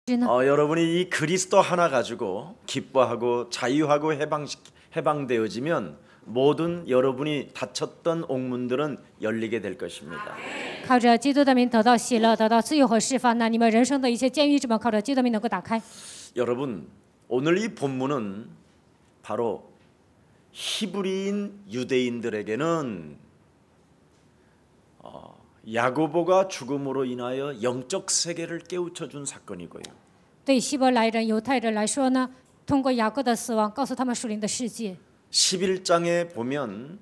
여러분이 이 그리스도 하나 가지고 기뻐하고 자유하고 해방되어지면 모든 여러분이 닫혔던 옥문들은 열리게 될 것입니다. 靠着基督的名得到喜乐，得到自由和释放，那你们人生的一些监狱之门靠着基督的名能够打开。 여러분, 오늘 이 본문은 바로 히브리인 유대인들에게는 야고보가 죽음으로 인하여 영적 세계를 깨우쳐 준 사건이고요. 对希伯来人、犹太人来说呢，通过雅各的死亡，告诉他们属灵的世界。 11장에 보면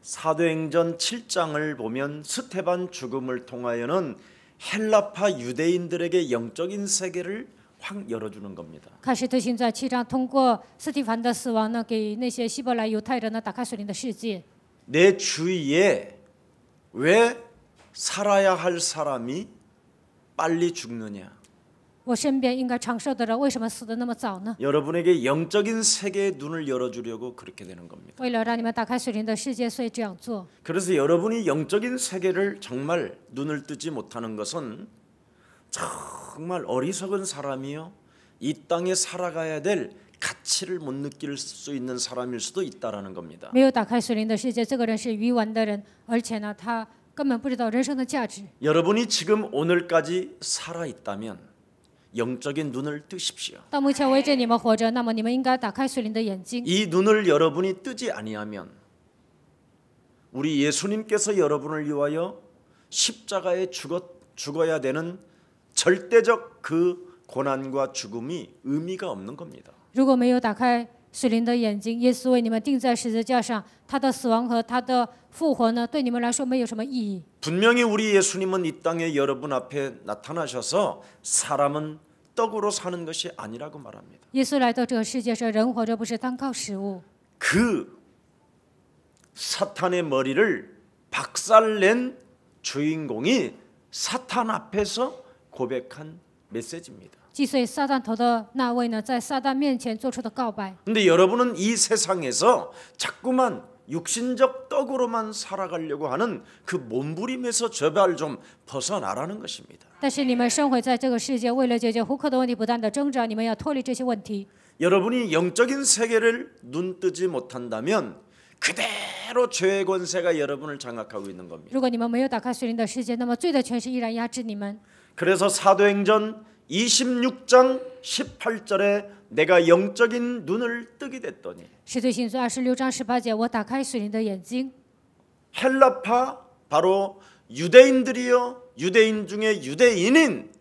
사도행전 7장을 보면 스테반 죽음을 통하여는 헬라파 유대인들에게 영적인 세계를 확 열어주는 겁니다. 看使徒行传7章，通过斯提凡的死亡呢，给那些希伯来犹太人呢打开属灵的世界。 내 주위에 왜 살아야 할 사람이 빨리 죽느냐? 我身边应该长寿的人，为什么死得那么早呢？ 여러분에게 영적인 세계의 눈을 열어주려고 그렇게 되는 겁니다. 为了让你们打开属灵的世界，所以这样做。 그래서 여러분이 영적인 세계를 정말 눈을 뜨지 못하는 것은 정말 어리석은 사람이요, 이 땅에 살아가야 될 가치를 못 느낄 수 있는 사람일 수도 있다라는 겁니다. 没有打开属灵的世界，这个人是愚顽的人，而且呢，他根本不知道人生的价值。 여러분이 지금 오늘까지 살아 있다면 영적인 눈을 뜨십시오. 到目前为止，你们活着，那么你们应该打开属灵的眼睛。 이 눈을 여러분이 뜨지 아니하면 우리 예수님께서 여러분을 위하여 십자가에 죽어야 되는 절대적 그 고난과 죽음이 의미가 없는 겁니다. 如果没有打开属灵的眼睛，耶稣为你们钉在十字架上，他的死亡和他的复活呢，对你们来说没有什么意义。 분명히 우리 예수님은 이 땅에 여러분 앞에 나타나셔서 사람은 떡으로 사는 것이 아니라고 말합니다. 耶稣来到这个世界上，人活着不是单靠食物。 그 사탄의 머리를 박살낸 주인공이 사탄 앞에서 고백한 메시지입니다. 击碎撒旦头的那位呢，在撒旦面前做出的告白。 근데 여러분은 이 세상에서 자꾸만 육신적 떡으로만 살아가려고 하는 그 몸부림에서 제발 좀 벗어나라는 것입니다. 但是你们生活在这个世界，为了解决糊口的问题，不断的挣扎，你们要脱离这些问题。 여러분이 영적인 세계를 눈뜨지 못한다면 그대로 죄의 권세가 여러분을 장악하고 있는 겁니다. 如果你们没有打开属灵的世界，那么罪的权势依然压制你们。 그래서 사도행전 26장 18절에 내가 영적인 눈을 뜨게 됐더니 使徒行传26章18节，我打开属灵的眼睛。 헬라파 바로 유대인들이요, 유대인 중에 유대인인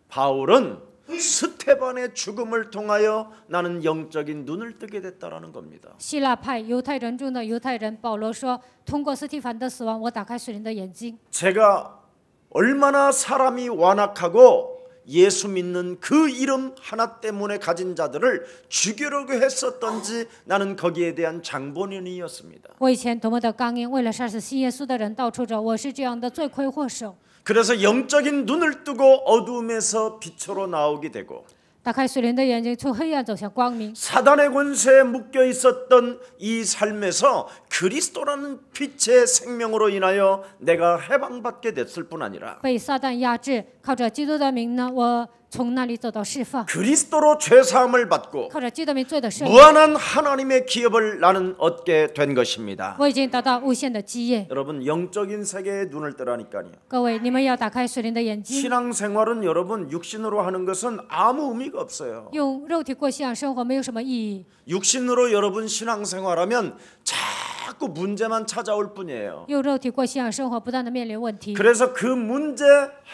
바울은 스테반의 죽음을 통하여 나는 영적인 눈을 뜨게 됐다라는 겁니다. 希腊派犹太人中的犹太人保罗说：“通过斯提凡的死亡，我打开属灵的眼睛。 제가 얼마나 사람이 완악하고 예수 믿는 그 이름 하나 때문에 가진 자들을 죽이려고 했었던지 나는 거기에 대한 장본인이었습니다. 我以前多么的刚硬，为了杀死信耶稣的人到处找，我是这样的罪魁祸首。 그래서 영적인 눈을 뜨고 어두움에서 빛으로 나오게 되고 打开属灵的眼睛，从黑暗走向光明。 사단의 권세에 묶여 있었던 이 삶에서 그리스도라는 빛의 생명으로 인하여 내가 해방받게 됐을 뿐 아니라 被撒旦压制，靠着基督的名呢，我从那里走到释放。 그리스도로 죄사함을 받고 靠着基督的名罪的赦免， 무한한 하나님의 기업을 나는 얻게 된 것입니다. 我已经得到无限的基业。 여러분 영적인 세계에 눈을 뜨라니까요. 各位，你们要打开属灵的眼睛。 신앙생활은 여러분 육신으로 하는 것은 아무 의미가 없어요. 用肉体过信仰生活没有什么意义。 육신으로 여러분 신앙생활하면 자꾸 문제만 찾아올 뿐이에요. 用肉体过信仰生活，不断的面临问题。 그래서 그 문제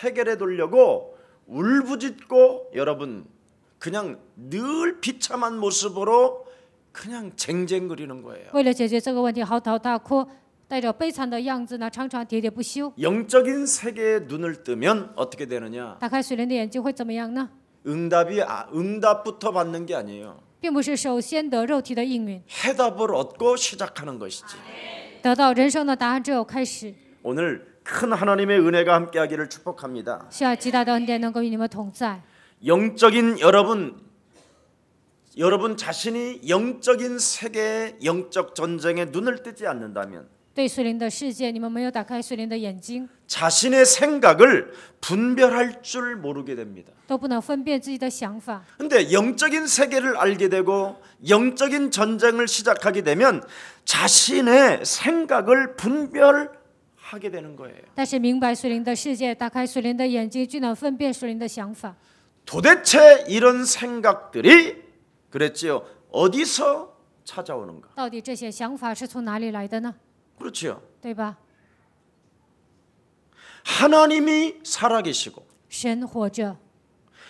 해결해 두려고 울부짖고 여러분 그냥 늘 비참한 모습으로 그냥 쟁쟁거리는 거예요. 为了解决这个问题，嚎啕大哭，带着悲惨的样子呢，常常喋喋不休。 영적인 세계에 눈을 뜨면 어떻게 되느냐? 打开属灵的眼睛会怎么样呢？ 응답부터 받는 게 아니에요. 并不是首先得肉体的应允， 해답을 얻고 시작하는 것이지. 得到人生的答案之后开始。 오늘 큰 하나님의 은혜가 함께하기를 축복합니다. 需要极大的恩典能够与你们同在。 영적인 여러분 자신이 영적인 세계의 영적 전쟁에 눈을 뜨지 않는다면 对属灵的世界，你们没有打开属灵的眼睛， 자신의 생각을 분별할 줄 모르게 됩니다. 都不能分辨自己的想法。 근데 영적인 세계를 알게 되고 영적인 전쟁을 시작하게 되면 자신의 생각을 분별하게 되는 거예요. 但是明白属灵的世界，打开属灵的眼睛，就能分辨属灵的想法。 도대체 이런 생각들이 그랬지요. 어디서 찾아오는가? 到底这些想法是从哪里来的呢？ 그렇지요. 对吧？ 하나님이 살아계시고 神活着，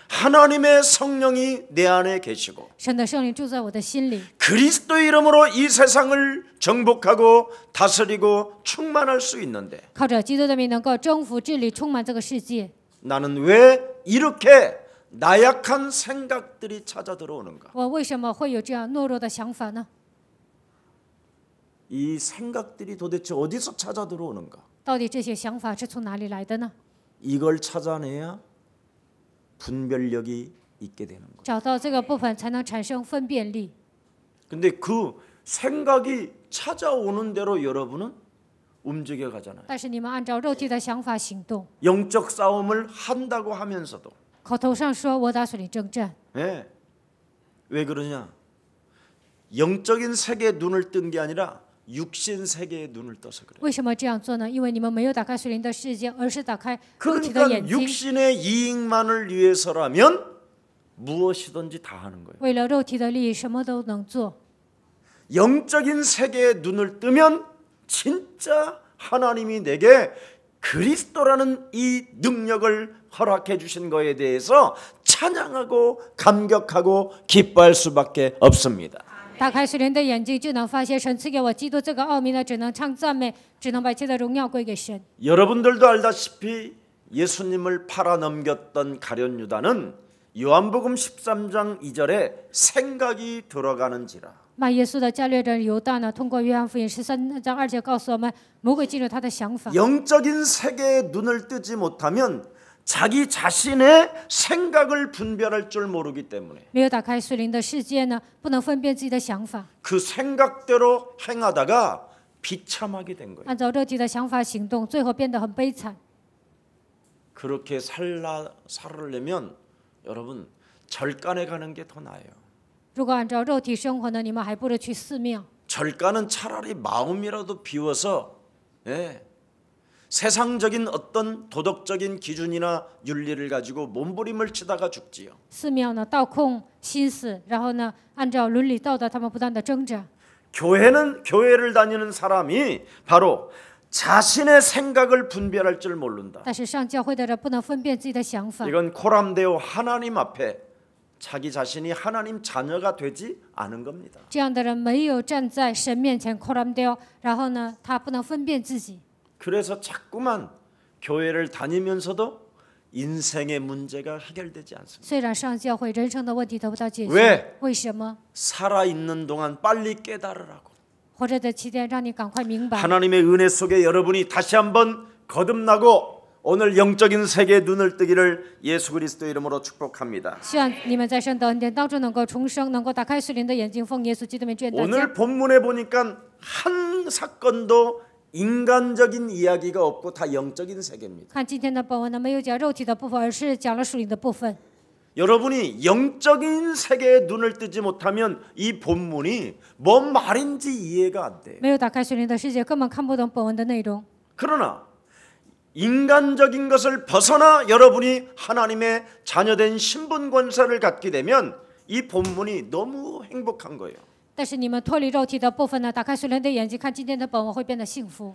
하나님의 성령이 내 안에 계시고 神的圣灵住在我的心里， 그리스도 이름으로 이 세상을 정복하고 다스리고 충만할 수 있는데 靠着基督的名能够征服、治理、充满这个世界。 나는 왜 이렇게 나약한 생각들이 찾아 들어오는가? 我为什么会有这样懦弱的想法呢？ 이 생각들이 도대체 어디서 찾아 들어오는가? 到底这些想法是从哪里来的呢？ 이걸 찾아내야 분별력이 있게 되는 거예요. 找到这个部分，才能产生分辨力。 근데 그 생각이 찾아오는 대로 여러분은 움직여 가잖아요. 但是你们按照肉体的想法行动， 영적 싸움을 한다고 하면서도 口头上说我打属灵征战， 네. 왜 그러냐? 영적인 세계에 눈을 뜬 게 아니라 육신 세계에 눈을 떠서 그래요. 为什么这样做呢？因为你们没有打开属灵的世界，而是打开肉体的 그러니까 眼睛。 육신의 이익만을 위해서라면 무엇이든지 다 하는 거예요. 为了肉体的利益，什么都能做。 영적인 세계에 눈을 뜨면 진짜 하나님이 내게 그리스도라는 이 능력을 허락해 주신 거에 대해서 찬양하고 감격하고 기뻐할 수밖에 없습니다. 打开属灵的眼睛，就能发现神赐给我基督这个奥秘呢，只能唱赞美，只能把一切的荣耀归给神。 여러분들도 알다시피 예수님을 팔아넘겼던 가룟 유다는 요한복음 13장 2절에 생각이 들어가는지라. 卖耶稣的加略人犹大呢，通过约翰福音13章2节告诉我们，魔鬼进入他的想法。 영적인 세계에 눈을 뜨지 못하면 자기 자신의 생각을 분별할 줄 모르기 때문에 没有打开属灵的世界呢，不能分辨自己的想法， 그 생각대로 행하다가 비참하게 된 거예요. 按照肉体的想法行动，最后变得很悲惨。 그렇게 살으려면 여러분 절간에 가는 게 더 나아요. 如果按照肉体生活呢，你们还不如去寺庙。 절간은 차라리 마음이라도 비워서 세상적인 어떤 도덕적인 기준이나 윤리를 가지고 몸부림을 치다가 죽지요. 寺庙呢，倒空心思，然后呢，按照伦理道德，他们不断的挣扎。 교회를 다니는 사람이 바로 자신의 생각을 분별할 줄 모른다. 但是上教会的人不能分辨自己的想法， 이건 코람데오 하나님 앞에 자기 자신이 하나님 자녀가 되지 않은 겁니다. 这样的人没有站在神面前 코람데오， 然后呢，他不能分辨自己。 그래서 자꾸만 교회를 다니면서도 인생의 문제가 해결되지 않습니다. 虽然上教会，人生的问题得不到解决， 왜 为什么？ 살아 있는 동안 빨리 깨달으라고. 活着的期间，让你赶快明白。 하나님의 은혜 속에 여러분이 다시 한번 거듭나고 오늘 영적인 세계에 눈을 뜨기를 예수 그리스도 이름으로 축복합니다. 希望你们在神的恩典当中能够重生，能够打开属灵的眼睛，奉耶稣基督名祝愿大家。 오늘 본문에 보니까 한 사건도 인간적인 이야기가 없고 다 영적인 세계입니다. 看今天的本文呢，没有讲肉体的部分，而是讲了属灵的部分。 여러분이 영적인 세계에 눈을 뜨지 못하면 이 본문이 뭔 말인지 이해가 안 돼요. 没有打开属灵的世界，根本看不懂本文的内容。 그러나 인간적인 것을 벗어나 여러분이 하나님의 자녀된 신분 권세를 갖게 되면 이 본문이 너무 행복한 거예요. 但是你们脱离肉体的部分呢，打开属灵的眼睛，看今天的本文会变得幸福。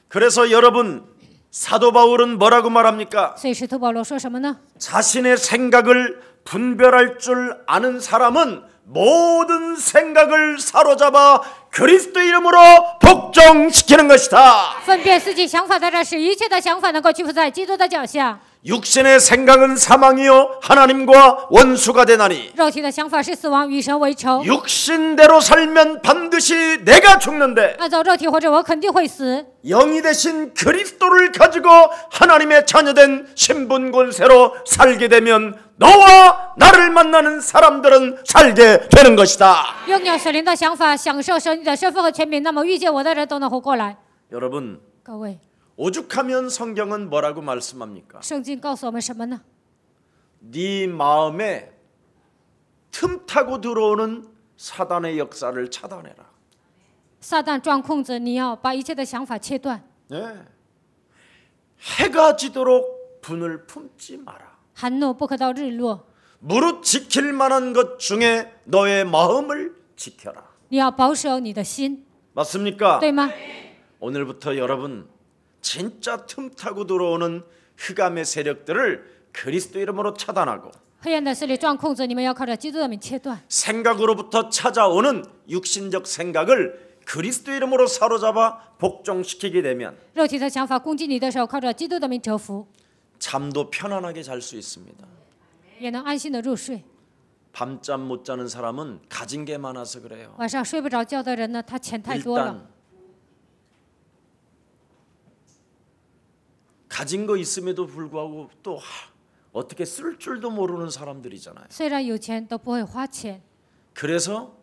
그래서 여러분 사도 바울은 뭐라고 말합니까? 所以使徒保罗说什么呢？ 자신의 생각을 분별할 줄 아는 사람은 모든 생각을 사로잡아 그리스도 이름으로 복종시키는 것이다. 分辨自己想法的人，使一切的想法能够屈服在基督的脚下。 육신의 생각은 사망이요 하나님과 원수가 되나니 肉体的想法是死亡，与神为仇。 육신대로 살면 반드시 내가 죽는데 按照肉体活着，我肯定会死。 영이 되신 그리스도를 가지고 하나님의 자녀된 신분 권세로 살게 되면 너와 나를 만나는 사람들은 살게 되는 것이다. 拥有神灵的想法，享受神的身份和权柄，那么遇见我的人都能活过来。 여러분, 各位， 오죽하면 성경은 뭐라고 말씀합니까? 圣经告诉我们什么呢？ 네 마음에 틈타고 들어오는 사단의 역사를 차단해라. 撒旦钻空子，你要把一切的想法切断。 네. 해가 지도록 분을 품지 마라. 含怒不可到日落， 무릇 지킬 만한 것 중에 너의 마음을 지켜라. 你要保守你的心， 맞습니까? 对吗？ 오늘부터 여러분 진짜 틈타고 들어오는 흑암의 세력들을 그리스도 이름으로 차단하고 黑暗的势力钻空子，你们要靠着基督的名切断。 생각으로부터 찾아오는 육신적 생각을 그리스도 이름으로 사로잡아 복종시키게 되면 肉体的想法攻击你的时候，靠着基督的名折服， 잠도 편안하게 잘 수 있습니다. 也能安心的入睡。 밤잠 못 자는 사람은 가진 게 많아서 그래요. 晚上睡不着觉的人呢，他钱太多了， 일단 가진 거 있음에도 불구하고 또 어떻게 쓸 줄도 모르는 사람들이잖아요. 虽然有钱都不会花钱， 그래서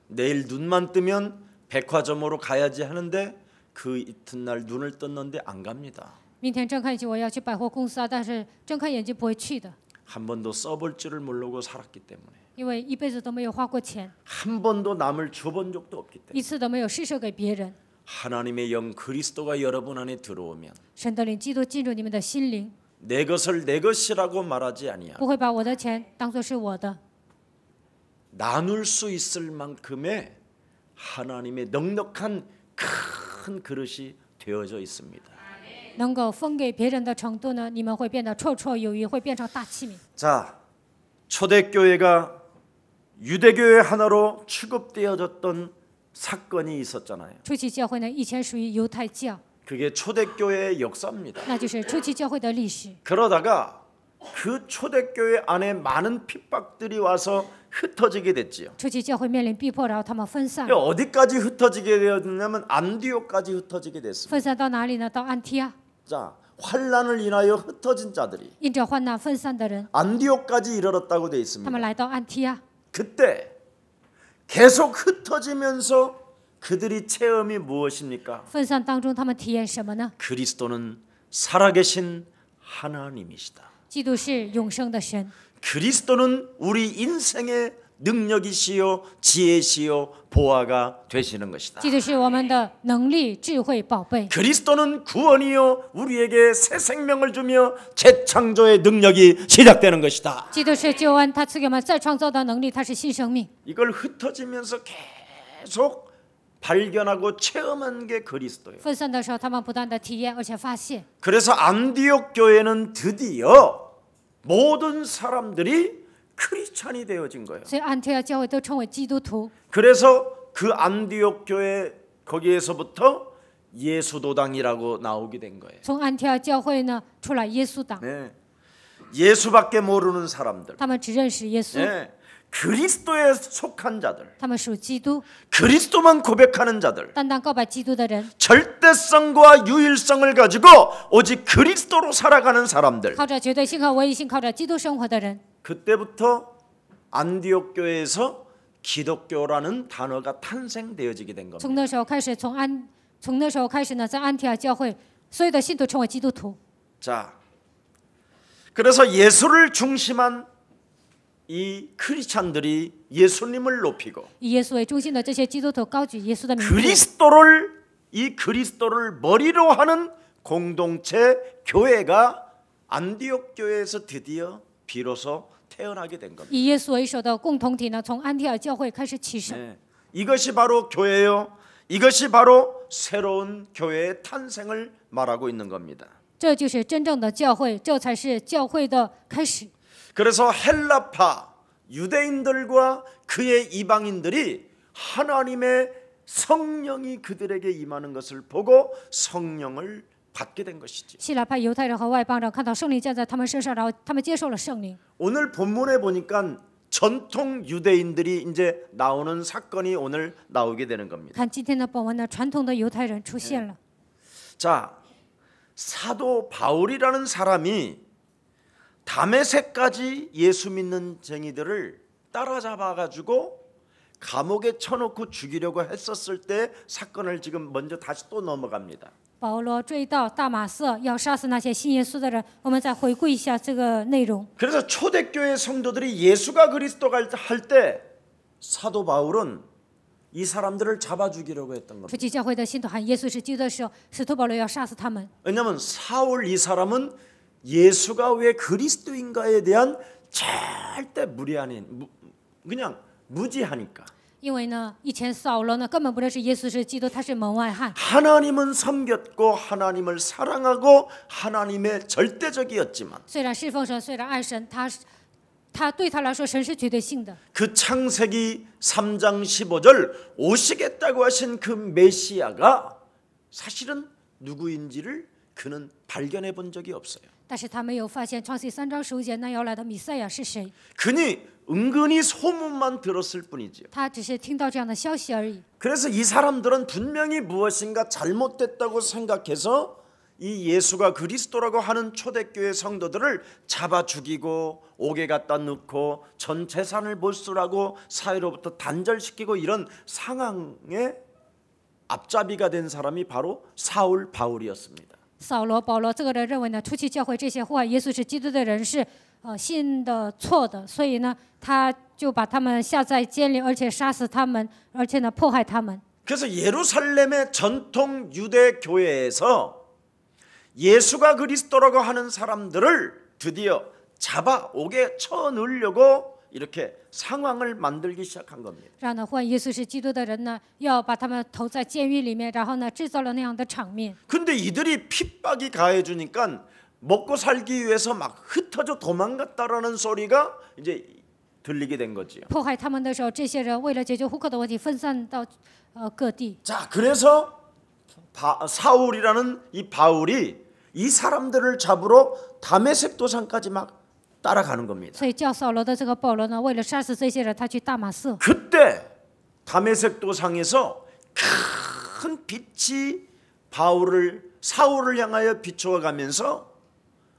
내일 눈만 뜨면 백화점으로 가야지 하는데 그 이튿날 눈을 떴는데 안 갑니다. 明天睁开眼睛我要去百货公司啊，但是睁开眼睛不会去的， 한 번도 써볼 줄을 모르고 살았기 때문에 因为一辈子都没有花过钱， 한 번도 남을 줘본 적도 없기 때문에 一次都没有施舍给别人。 하나님의 영 그리스도가 여러분 안에 들어오면 神的灵基督进入你们的心灵， 내 것을 내 것이라고 말하지 아니하고 不会把我的钱当作是我的， 나눌 수 있을 만큼의 하나님의 넉넉한 큰 그릇이 되어져 있습니다. 能够分给别人的程度呢，你们会变得绰绰有余，会变成大器皿。 자, 초대교회가 유대교회 하나로 취급되어졌던 사건이 있었잖아요. 初期教会呢，以前属于犹太教， 그게 초대교회의 역사입니다. 那就是初期教会的历史。 그러다가 그 초대교회 안에 많은 핍박들이 와서 흩어지게 됐지요. 初期教会面临逼迫，然后他们分散， 어디까지 흩어지게 되었냐면 안디옥까지 흩어지게 됐습니다. 分散到哪里呢？到安提阿， 자, 환란을 인하여 흩어진 자들이 因着患难分散的人， 안디옥까지 이르렀다고 되어 他 있습니다. 们来到安提阿， 그때 계속 흩어지면서 그들이 체험이 무엇입니까? 分散当中他们体验什么呢？ 그리스도는 살아계신 하나님이시다. 基督是永生的神， 그리스도는 우리 인생의 능력이시요 지혜시요 보화가 되시는 것이다. 基督是我们的能力、智慧、宝贝。 그리스도는 구원이요 우리에게 새 생명을 주며 재창조의 능력이 시작되는 것이다. 基督是救恩，他赐给我们再创造的能力，他是新生命。 이걸 흩어지면서 계속 발견하고 체험한 게 그리스도예요. 分散的时候，他们不断的体验，而且发现。 그래서 안디옥 교회는 드디어 모든 사람들이 크리스찬이 되어진 거예요. 所以安提阿教会都称为基督徒。 그래서 그 안디옥 교회 거기에서부터 예수도당이라고 나오게 된 거예요. 从安提阿教会呢出来耶稣党， 네. 예수밖에 모르는 사람들. 他们只认识耶稣， 네. 그리스도에 속한 자들. 他们属基督， 그리스도만 고백하는 자들. 单单告白基督的人， 절대성과 유일성을 가지고 오직 그리스도로 살아가는 사람들. 靠着绝对性和唯一性，靠着基督生活的人， 그때부터 안디옥 교회에서 기독교라는 단어가 탄생되어지게 된 겁니다. 从那时候开始，从那时候开始呢，在安提阿教会，所有的信徒成为基督徒。 자, 그래서 예수를 중심한 이 크리스찬들이 예수님을 높이고 以耶稣为中心的这些基督徒高举耶稣的名字， 그리스도를 머리로 하는 공동체 교회가 안디옥 교회에서 드디어 비로소 태어나게 된 겁니다. 以耶稣为首的共同体呢，从安提阿教会开始起手。 네. 이것이 바로 교회요. 이것이 바로 새로운 교회의 탄생을 말하고 있는 겁니다. 这就是真正的教会，这才是教会的开始。 그래서 헬라파 유대인들과 그의 이방인들이 하나님의 성령이 그들에게 임하는 것을 보고 성령을 받게 된 것이지. 希腊派犹太人和外邦人看到圣灵降在他们身上，然后他们接受了圣灵。 오늘 본문에 보니까 전통 유대인들이 이제 나오는 사건이 오늘 나오게 되는 겁니다. 看今天的本文呢，传统的犹太人出现了。 자, 사도 바울이라는 사람이 다메섹까지 예수 믿는 쟁이들을 따라잡아 가지고 감옥에 쳐놓고 죽이려고 했었을 때 사건을 지금 먼저 다시 또 넘어갑니다. 保罗追到大马色要杀死那些信耶稣的人，我们再回顾一下这个内容。 그래서 초대교회 성도들이 예수가 그리스도가 할 때 사도 바울은 이 사람들을 잡아 죽이려고 했던 初 겁니다. 期教会的信徒喊耶稣是基督的时候，使徒保罗要杀死他们， 왜냐하면 사울 이 사람은 예수가 왜 그리스도인가에 대한 절대 무리하는 그냥 무지하니까. 因为呢，以前扫罗呢根本不认识耶稣是基督，他是门外汉。 하나님은 섬겼고 하나님을 사랑하고 하나님의 절대적이었지만 虽然侍奉神，虽然爱神，他对他来说神是绝对性的。 그 창세기 3장 15절 오시겠다고 하신 그 메시아가 사실은 누구인지를 그는 발견해 본 적이 없어요. 但是他没有发现创世3章15节那要来的弥赛亚是谁， 그니 은근히 소문만 들었을 뿐이지요. 他只是听到这样的消息而已。 그래서 이 사람들은 분명히 무엇인가 잘못됐다고 생각해서 이 예수가 그리스도라고 하는 초대교회 성도들을 잡아 죽이고 옥에 갖다 넣고 전 재산을 몰수하고 사회로부터 단절시키고 이런 상황에 앞잡이가 된 사람이 바로 사울 바울이었습니다. 扫罗、保罗这个人认为呢，初期教会这些祸害耶稣是基督的人是信的错的，所以呢，他就把他们下在监里，而且杀死他们，而且呢迫害他们。 그래서 예루살렘의 전통 유대 교회에서 예수가 그리스도라고 하는 사람들을 드디어 잡아 옥에 쳐 넣으려고 이렇게 상황을 만들기 시작한 겁니다. 然后呢，换耶稣是基督的人呢，要把他们投在监狱里面，然后呢，制造了那样的场面。 근데 이들이 핍박이 가해주니까 먹고 살기 위해서 막 흩어져 도망갔다라는 소리가 이제 들리게 된 거지요. 迫害他们的时候，这些人为了解决户口的问题，分散到各地。 자, 그래서 사울이라는 이 바울이 이 사람들을 잡으러 다메섹 도상까지 막 따라가는 겁니다. 所以叫扫罗的这个保罗呢，为了杀死这些人，他去大马色。 그때 다메섹 도상에서 큰 빛이 사울을 향하여 비추어 가면서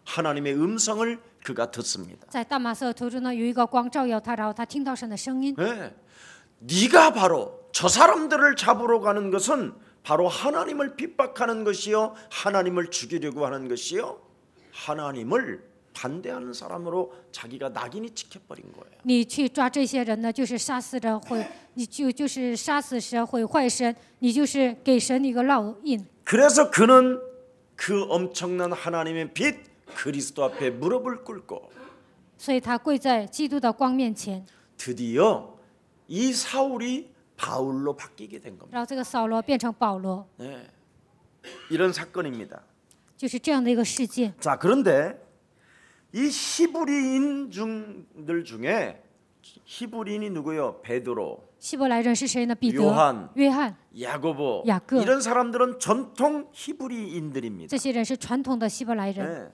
하나님의 음성을 그가 듣습니다. 在大马色途中呢，有一个光照耀他，然后他听到神的声音。 네. 네가 바로 저 사람들을 잡으러 가는 것은 바로 하나님을 핍박하는 것이요, 하나님을 죽이려고 하는 것이요, 하나님을 반대하는 사람으로 자기가 낙인이 찍혀버린 거예요. 你去抓这些人呢，就是杀死人毁，你就是杀死神毁坏神，你就是给神一个烙印。 그래서 그는 그 엄청난 하나님의 빛 그리스도 앞에 무릎을 꿇고 所以他跪在基督的光面前， 드디어 이 사울이 바울로 바뀌게 된 겁니다. 然后这个扫罗变成保罗， 네. 이런 사건입니다. 就是这样的一个事件。 자, 그런데 이 히브리인들 중에 히브리인이 누구요? 베드로, 希伯来人是谁呢？彼得、 요한 约翰， 야고보 야곱. 이런 사람들은 전통 히브리인들입니다. 这些人是传统的希伯来人， 네.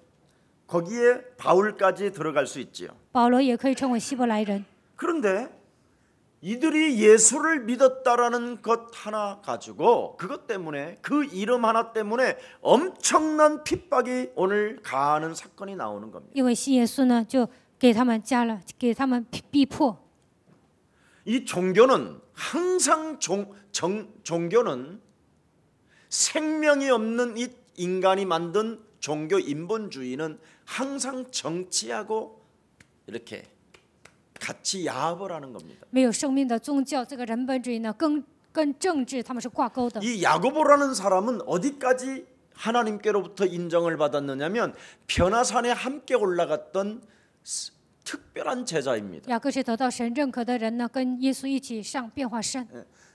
거기에 바울까지 들어갈 수 있지요. 保罗也可以称为希伯来人。 그런데 이들이 예수를 믿었다라는 것 하나 가지고 그것 때문에 그 이름 하나 때문에 엄청난 핍박이 오늘 가하는 사건이 나오는 겁니다. 因为信耶稣呢，就给他们逼迫。 이 종교는 항상 종교는 생명이 없는 이 인간이 만든 종교 인본주의는 항상 정치하고 이렇게 같이 야합을 하는 겁니다. 没有生命的宗教，这个人本主义呢，跟政治他们是挂钩的。 이 야고보라는 사람은 어디까지 하나님께로부터 인정을 받았느냐면 변화산에 함께 올라갔던 특별한 제자입니다. 雅各是得到神认可的人呢，跟耶稣一起上变化山。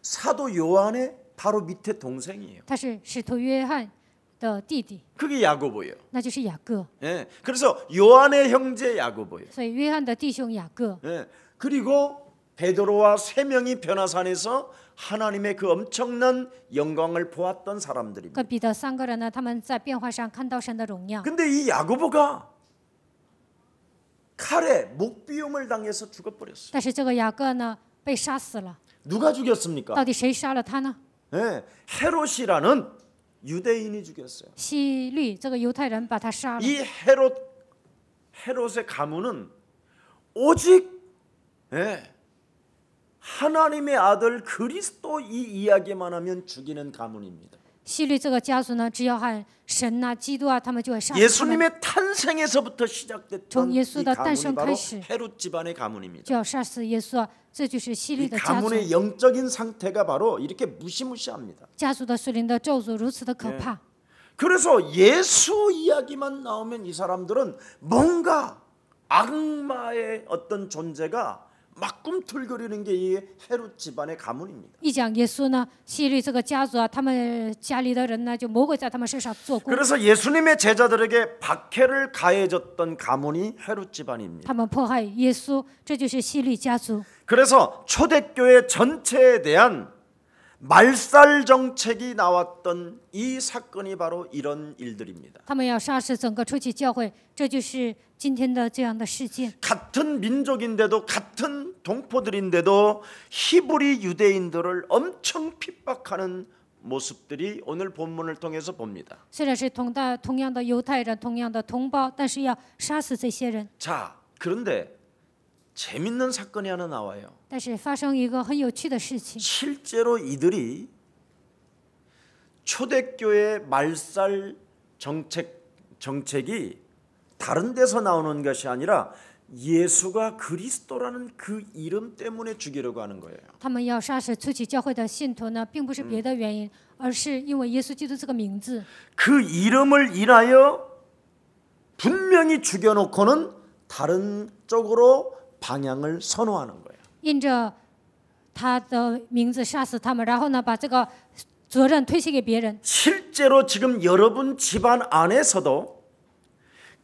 사도 요한의 바로 밑에 동생이에요. 他是使徒约翰的弟弟， 그게 야고보예요. 那就是雅各。 예, 그래서 요한의 형제 야고보예요. 所以约翰的弟兄雅各， 예, 그리고 베드로와 세 명이 변화산에서 하나님의 그 엄청난 영광을 보았던 사람들입니다. 跟彼得3个人呢，他们在变化上看到神的荣耀。 근데 이 야고보가 칼에 목비움을 당해서 죽어버렸어요. 但是这个雅各呢，被杀死了。 누가 죽였습니까? 到底谁杀了他呢？ 예, 헤롯이라는 유대인이 죽였어요. 希律这个犹太人把他杀了。 이 헤롯의 가문은 오직 하나님의 아들 그리스도 이 이야기만 하면 죽이는 가문입니다. 希律这个家族呢，只要喊神啊、基督啊，他们就会杀死他们。 예수님의 탄생에서부터 시작됐던 从耶稣 이 的诞 가문이 生 바로 开始， 헤롯 집안의 가문입니다. 就要杀死耶稣啊，这就是希律 이 的家族。 가문의 영적인 상태가 바로 이렇게 무시무시합니다. 家族的属灵的咒诅如此的可怕， 그래서 예수 이야기만 나오면 이 사람들은 뭔가 악마의 어떤 존재가 막 꿈틀거리는 게 이 헤롯 집안의 가문입니다. 一讲耶稣呢，希律这个家族啊，他们家里的人呢，就魔鬼在他们身上做工， 그래서 예수님의 제자들에게 박해를 가해줬던 가문이 헤롯 집안입니다. 他们迫害耶稣，这就是希律家族。 그래서 초대교회 전체에 대한 말살 정책이 나왔던 이 사건이 바로 이런 일들입니다. 他们要杀死整个初期教会，这就是今天的这样的事件。 같은 민족인데도 같은 동포들인데도 히브리 유대인들을 엄청 핍박하는 모습들이 오늘 본문을 통해서 봅니다. 虽然是同样的犹太人，同样的同胞，但是要杀死这些人。 자, 그런데 재밌는 사건이 하나 나와요. 但是发生一个很有趣的事情， 실제로 이들이 초대교회 말살 정책이 다른 데서 나오는 것이 아니라 예수가 그리스도라는 그 이름 때문에 죽이려고 하는 거예요. 他们要杀死初期教会的信徒呢，并不是别的原因，而是因为耶稣基督这个名字。 그 이름을 인하여 분명히 죽여놓고는 다른 쪽으로 방향을 선호하는 거예요. 因着他的名字杀死他们，然后呢，把这个责任推卸给别人。 실제로 지금 여러분 집안 안에서도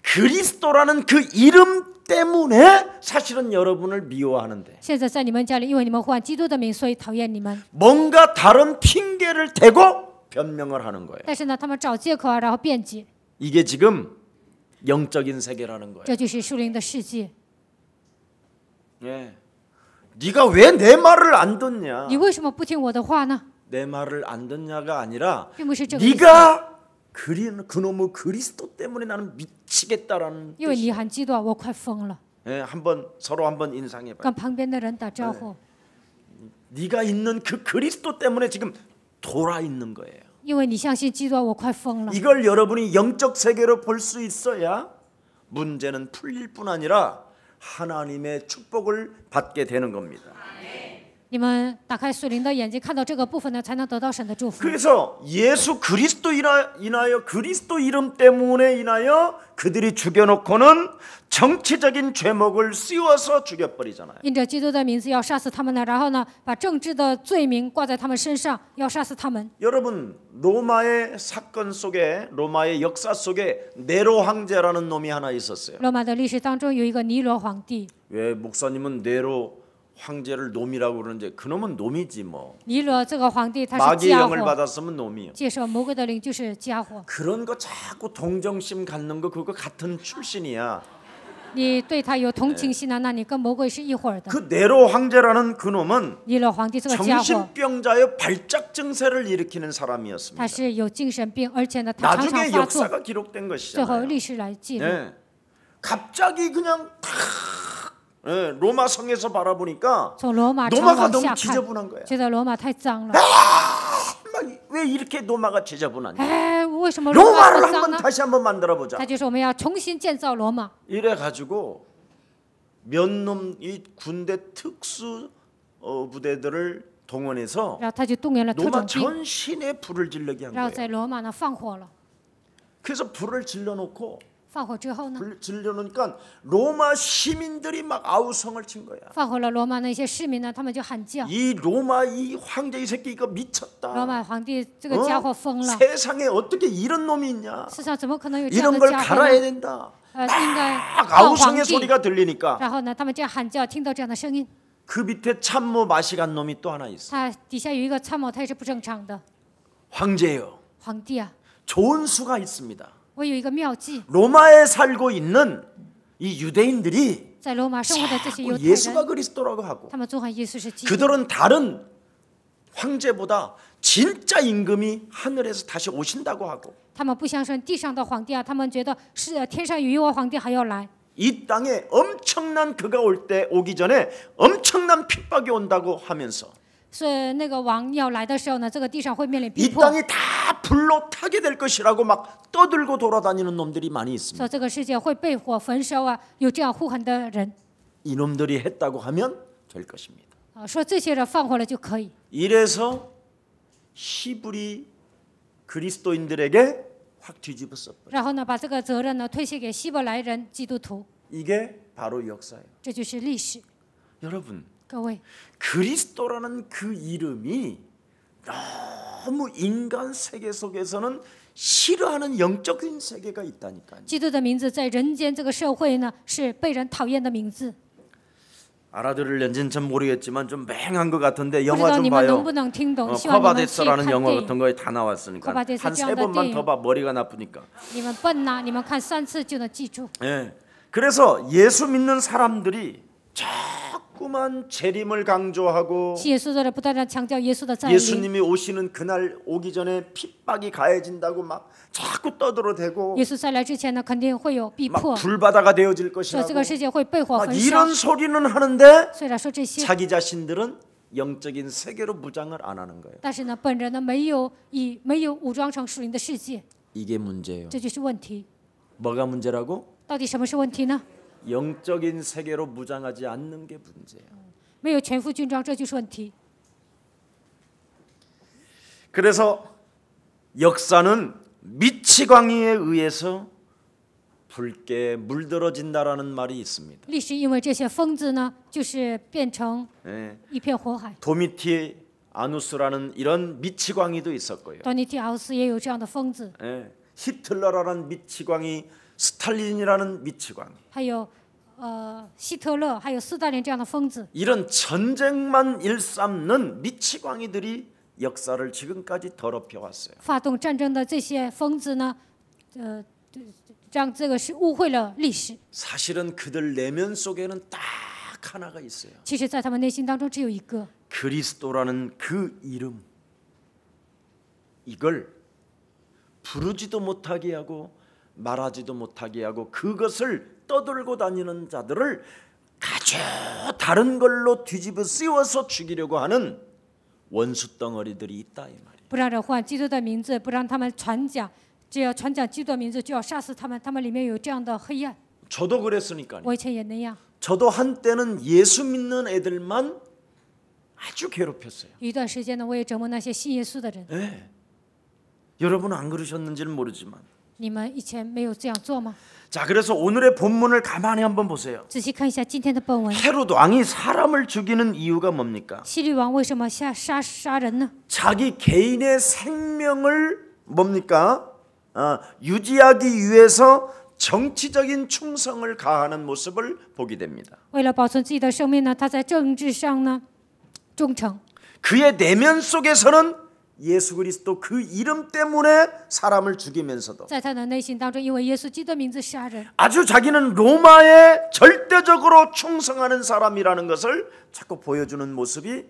그리스도라는 그 이름 때문에 사실은 여러분을 미워하는데 现在在你们家里，因为你们唤基督的名，所以讨厌你们。 뭔가 다른 핑계를 대고 변명을 하는 거예요. 但是呢，他们找借口啊，然后辩解， 이게 지금 영적인 세계라는 거예요. 这就是属灵的世界。 예. 네가 왜 내 말을 안 듣냐? 你为什么不听我的话呢？ 내 말을 안 듣냐가 아니라 并不是这个意思， 네가 그놈의 그리스도 때문에 나는 미치겠다라는 因为 뜻이에요. 你喊基督啊，我快疯了。 예, 한번 서로 한번 인상해봐요. 跟旁边的人打招呼， 네가 있는 그 그리스도 때문에 지금 돌아 있는 거예요. 因为你相信基督啊，我快疯了。 이걸 여러분이 영적 세계로 볼 수 있어야 문제는 풀릴 뿐 아니라 하나님의 축복을 받게 되는 겁니다. 你们打开属灵的眼睛，看到这个部分呢，才能得到神的祝福。 그래서 예수 그리스도 인하여 그리스도 이름 때문에 인하여 그들이 죽여놓고는 정치적인 죄목을 씌워서 죽여버리잖아요. 因着基督的名字要杀死他们呢，然后呢，把政治的罪名挂在他们身上，要杀死他们。 여러분 로마의 사건 속에 로마의 역사 속에 네로 황제라는 놈이 하나 있었어요. 罗马的历史当中有一个尼罗皇帝， 왜 목사님은 네로 황제를 놈이라고 그러는데 그놈은 놈이지 뭐. 尼罗这个皇帝他是 마귀의 家 영을 伙， 받았으면 놈이요. 接受魔鬼的灵就是家伙。 그런 거 자꾸 동정심 갖는 거 그거 같은 출신이야. 你对他有同情心呢，那你跟魔鬼是一伙儿的。 그 네로 황제라는 그 놈은 尼罗皇帝这个家伙， 정신병자의 발작 증세를 일으키는 他 사람이었습니다. 是有精神病，而且呢，他常常 나중에 发作。 역사가 기록된 最后 것이잖아요. 历史来记录， 네. 갑자기 그냥 탁 예, 로마 성에서 바라보니까 从罗马城 노마가 往 너무 下看， 지저분한 거야. 觉得罗马太脏了。 왜 이렇게 노마가 지저분하냐? 哎，为什么罗马 로마를 这么脏 한번 呢？ 다시 한번 만들어 보자. 他就说我们要重新建造罗马。 이래 가지고 몇 놈 이 군대 특수 부대들을 동원해서 然后他就动员了特 로마 种兵， 전 시내 불을 질르게 한 然后 거예요. 在罗马呢放火了。 그래서 불을 질러놓고 放火之后呢， 불 질러놓으니까 로마 시민들이 막 아우성을 친 거야. 放火了罗马那些市民呢，他们就喊叫， 이 로마 이 황제 이 새끼 이거 罗 미쳤다. 马皇帝这个家伙疯了， 세상에 어떻게 이런 놈이 있냐? 世上怎么可能有这样 이런 的 걸 家伙 갈아야 呢？ 된다. 应该 막 告皇 아우성의 帝。 소리가 들리니까 然后呢，他们这样喊叫，听到这样的声音， 그 밑에 참모 마시간 놈이 또 하나 있어. 他底下有一个参谋，他也是不正常的 황제요. 皇帝啊。 좋은 수가 있습니다. 我有一个妙计， 로마에 살고 있는 이 유대인들이 在罗马生活的这些犹 자꾸 太 예수가 人， 그리스도라고 하고 他们尊喊耶稣是基督， 그들은 다른 황제보다 진짜 임금이 하늘에서 다시 오신다고 하고 他们不相信地上的皇帝啊，他们觉得是天上有一位皇帝还要来。이 땅에 엄청난 그가 오기 전에 엄청난 핍박이 온다고 하면서 所以那个王要来的时候呢，这个地上会面临逼 이 迫， 땅이 다 불로 타게 될 것이라고 막 떠들고 돌아다니는 놈들이 많이 있습니다. 说这个世界会被火焚烧啊，有这样呼喊的人 이놈들이 했다고 하면 될 것입니다. 啊，说这些人放火了就可以。 이래서 히브리 그리스도인들에게 확 뒤집었어요. 然后呢，把这个责任呢推卸给希伯来人基督徒， 이게 바로 역사예요. 这就是历史。 여러분, 各位， 그리스도라는 그 이름이 너무 인간 세계 속에서는 싫어하는 영적인 세계가 있다니까요. 基督的名字在人间这个社会呢是被人讨厌的名字。 알아들을는지는 전 모르겠지만 좀 맹한 것 같은데 不知 영화 道 좀 你们能 봐요. 不能听懂？希望你们去看 커바데스라는 영화 电 같은 影。 거에 다 나왔으니까 커바데스 한 这样 세 的 번만 电影。 더 봐. 머리가 나쁘니까. 你们笨呐、你们看3次就能记住。 예. 그래서 예수 믿는 사람들이 자꾸만 재림을 강조하고 信耶稣的人不断地强调耶稣的再临， 예수님이 오시는 그날 오기 전에 핍박이 가해진다고 막 자꾸 떠들어대고 耶稣再来之前呢，肯定会有逼 막 迫， 불바다가 되어질 说 것이라고 这个世界会被火 막 焚烧。 이런 소리는 하는데 虽然说这些， 자기 자신들은 영적인 세계로 무장을 안 하는 거예요. 但是呢，本人呢没有武装成属灵的世界， 이게 문제예요. 这就是问题。 뭐가 문제라고? 到底什么是问题呢？ 영적인 세계로 무장하지 않는 게 문제예요. 没有全副军装，这就是问题。 그래서 역사는 미치광이에 의해서 붉게 물들어진다라는 말이 있습니다. 历史因为这些疯子呢，就是变成 예. 一片火海。 도미티 아누스라는 이런 미치광이도 있었고요. 多尼提奥斯也有这样的疯子， 예. 히틀러라는 미치광이, 스탈린이라는 미치광이. 还有希特勒，还有斯大林这样的疯子。 이런 전쟁만 일삼는 미치광이들이 역사를 지금까지 더럽혀 왔어요. 发动战争的这些疯子呢，让这个是误会了历史。 사실은 그들 내면 속에는 딱 하나가 있어요. 其实，在他们内心当中只有一个， 그리스도라는 그 이름. 이걸 부르지도 못하게 하고 말하지도 못하게 하고 그것을 떠들고 다니는 자들을 아주 다른 걸로 뒤집어 씌워서 죽이려고 하는 원수 덩어리들이 있다 이 말이에요. 不让人唤基督的名字，不让他们传讲，只要传讲基督的名字，就要杀死他们。他们里面有这样的黑暗。 저도 그랬으니까요. 我以前也那样， 저도 한때는 예수 믿는 애들만 아주 괴롭혔어요. 有一段时间呢，我也折磨那些信耶稣的人。 네. 여러분은 안 그러셨는지는 모르지만. 你们以前没有这样做吗？ 자, 그래서 오늘의 본문을 가만히 한번 보세요. 仔细看一下今天的本文， 헤롯 왕이 사람을 죽이는 이유가 뭡니까? 希律王为什么杀人呢？ 자기 개인의 생명을 뭡니까? 유지하기 위해서 정치적인 충성을 가하는 모습을 보게 됩니다. 为了保存自己的生命呢，他在政治上呢忠诚。 그의 내면 속에서는 예수 그리스도 그 이름 때문에 사람을 죽이면서도 在他的内心当中，因为耶稣基督的名字杀人， 아주 자기는 로마에 절대적으로 충성하는 사람이라는 것을 자꾸 보여주는 모습이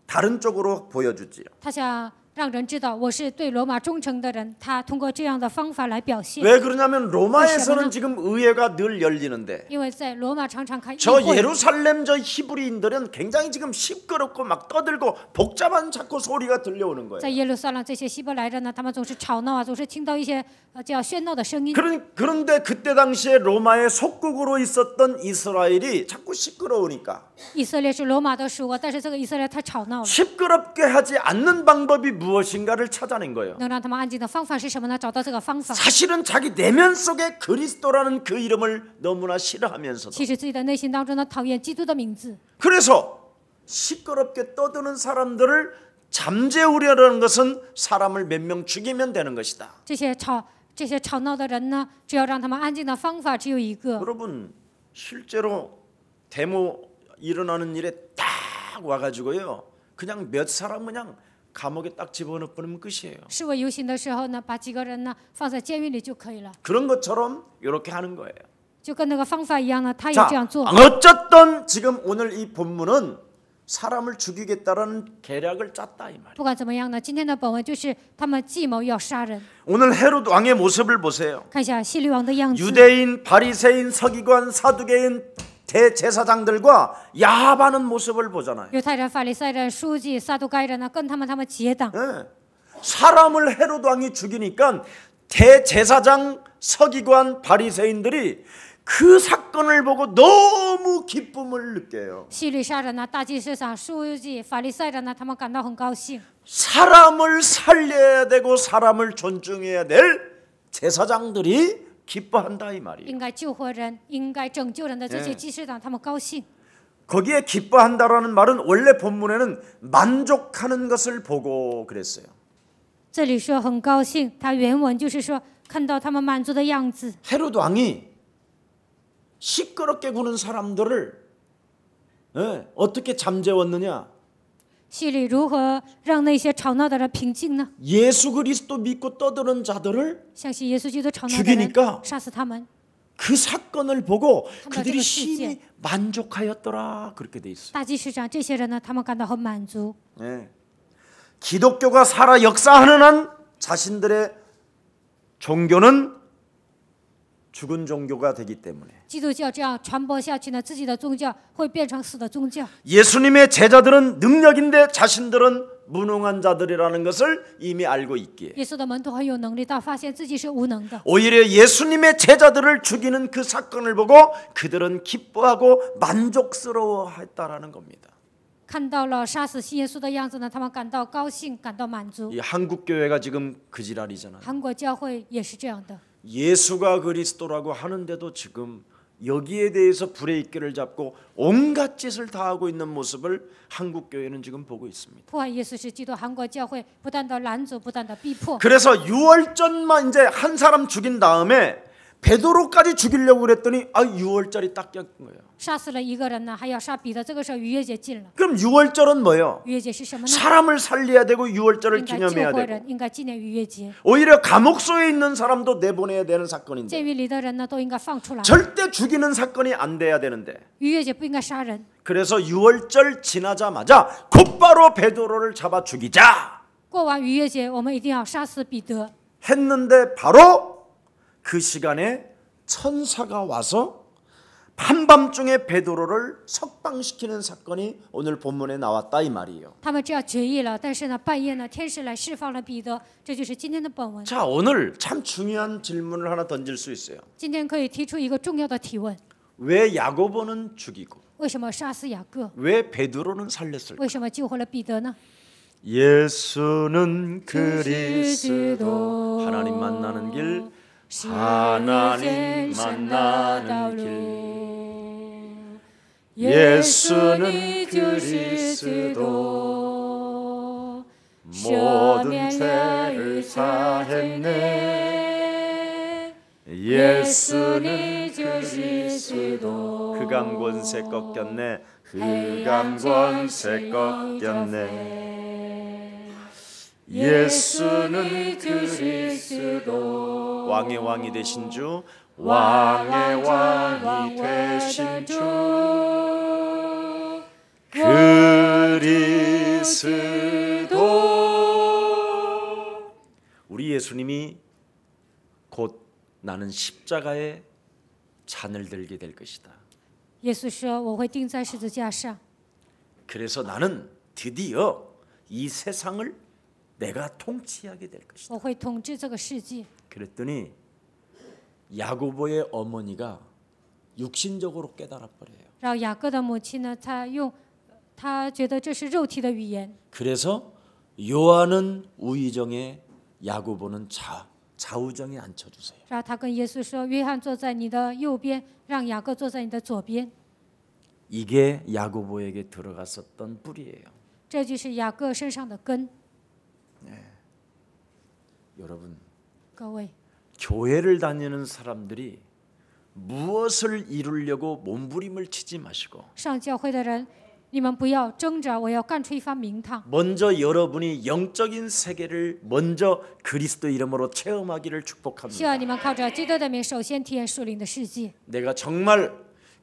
다른 쪽으로 보여주지요. 他想让人知道我是对罗马忠诚的人。他通过这样的方法来表现。 왜 그러냐면 로마에서는 지금 의회가 늘 열리는데 因为在罗马常常开议 저 会， 예루살렘 저 히브리인들은 굉장히 지금 시끄럽고 막 떠들고 복잡한 자꾸 소리가 들려오는 거예요. 在耶路撒冷这些希伯来人呢，他们总是吵闹啊，总是听到一些叫喧闹的声音。 그런데 그때 당시에 로마의 속국으로 있었던 이스라엘이 자꾸 시끄러우니까 以色列是罗马的属啊，但是这个以色列太吵闹了。 시끄럽게 하지 않는 방법이 무엇인가를 찾아낸 거예요. 能让他们安静的方法是什么呢？找到这个方法。 사실은 자기 내면 속에 그리스도라는 그 이름을 너무나 싫어하면서도 其实自己的内心当中呢，讨厌基督的名字， 그래서 시끄럽게 떠드는 사람들을 잠재우려는 것은 사람을 몇 명 죽이면 되는 것이다. 这些吵闹的人呢，只要让他们安静的方法只有一个。 여러분 실제로 데모 일어나는 일에 딱 와가지고요, 그냥 몇 사람 그냥 감옥에 딱 집어넣으면 끝이에요. 示威游行的时候呢，把几个人呢放在监狱里就可以了， 그런 것처럼 이렇게 하는 거예요. 就跟那个方法一样呢，他也 자, 这样做。 어쨌든 지금 오늘 이 본문은 사람을 죽이겠다라는 계략을 짰다 이 말이에요. 不管怎么样呢，今天的本文就是他们计谋要杀人。 오늘 헤롯 왕의 모습을 보세요. 看一下希律王的样子， 유대인, 바리새인, 서기관, 사두개인 대제사장들과 야합하는 모습을 보잖아요. 犹太人、法利赛人、书记、撒都该人呢，跟他们结党。 네. 사람을 헤롯 왕이 죽이니까 대제사장, 서기관, 바리새인들이 그 사건을 보고 너무 기쁨을 느껴요. 希律杀人呢，大祭司长、书记、法利赛人呢，他们感到很高兴。 사람을 살려야 되고 사람을 존중해야 될 제사장들이 기뻐한다 이 말이에요. 应该救活人、应该拯救人的这些祭司长，他们高兴。 거기에 기뻐한다라는 말은 원래 본문에는 만족하는 것을 보고 그랬어요. 这里说很高兴，他原文就是说看到他们满足的样子。 헤롯 왕이 시끄럽게 구는 사람들을 어떻게 잠재웠느냐? 希律如何让那些吵闹的人平静呢？ 예수 그리스도 믿고 떠드는 자들을 相信耶稣基督吵闹的人 죽이니까 ，杀死他们。 그 사건을 보고 한번 그들이 그 심히 만족하였더라 그렇게 돼 있어요. 大祭司长这些人呢，他们感到很满足。 네. 기독교가 살아 역사하는 한 자신들의 종교는 죽은 종교가 되기 때문에 基督教这样传播下去呢，自己的宗教会变成死的宗教。 예수님의 제자들은 능력인데 자신들은 무능한 자들이라는 것을 이미 알고 있기에 耶稣的门徒很有能力，但发现自己是无能的。 오히려 예수님의 제자들을 죽이는 그 사건을 보고 그들은 기뻐하고 만족스러워했다라는 겁니다. 看到了杀死信耶稣的样子呢，他们感到高兴，感到满足。 이 한국 교회가 지금 그 지랄이잖아요. 韩国教会也是这样的。 예수가 그리스도라고 하는데도 지금 여기에 대해서 브레이크를 잡고 온갖 짓을 다 하고 있는 모습을 한국 교회는 지금 보고 있습니다. 破坏耶稣是基督，韩国教会不断的拦阻，不断的逼迫。 그래서 유월절만 이제 한 사람 죽인 다음에 베드로까지 죽이려고 그랬더니 6월절이 딱 껴인 거예요. 杀死了一个人呢，还要杀彼得。这个时候逾越节近了。 그럼 6월절은 뭐예요? 逾越节是什么呢？ 사람을 살려야 되고 6월절을 应该救 기념해야 活 되고 人，应该纪念逾越节。 오히려 감옥소에 있는 사람도 내보내야 되는 사건인데 监狱里的人呢，都应该放出来。 절대 죽이는 사건이 안 돼야 되는데 逾越节不应该杀人。 그래서 6월절 지나자마자 곧바로 베드로를 잡아 죽이자 过完逾越节，我们一定要杀死彼得。 했는데 바로 그 시간에 천사가 와서 한밤중에 베드로를 석방시키는 사건이 오늘 본문에 나왔다 이 말이에요. 他们这样决议了，但是呢，半夜呢，天使来释放了彼得，这就是今天的本文。 자, 오늘 참 중요한 질문을 하나 던질 수 있어요. 今天可以提出一个重要的提问： 왜 야고보는 죽이고 为什么杀死雅各？ 왜 베드로는 살렸을까? 为什么救活了彼得呢？ 예수는 그리스도 하나님 만나는 길 하나님 만나는 길 예수는 그리스도 모든 죄를 사했네 예수는 그리스도 흑암 권세 꺾였네 흑암 권세 꺾였네 예수는 그리스도 왕의 왕이 되신 주 왕의 왕이 되신 주 그리스도 우리 예수님이 곧 나는 십자가의 잔을 들게 될 것이다. 耶稣说：“我会钉在十字架上。 그래서 나는 드디어 이 세상을 내가 통치하게 될 것이다. 我会统治这个世界。 그랬더니 야고보의 어머니가 육신적으로 깨달아 버려요. 然后雅各的母亲呢，她觉得这是肉体的语言， 그래서 요한은 우의정에 야고보는 좌우정에 앉혀주세요. 然后她跟耶稣说：“约翰坐在你的右边，让雅各坐在你的左边。 이게 야고보에게 들어갔었던 뿌리예요. ”这就是雅各身上的根。 여러분, 各位， 교회를 다니는 사람들이 무엇을 이루려고 몸부림을 치지 마시고 上教会的人，你们不要争着我要干出一番名堂。 먼저 여러분이 영적인 세계를 먼저 그리스도 이름으로 체험하기를 希 축복합니다. 望你们靠着基督的名，首先体验属灵的世界。 내가 정말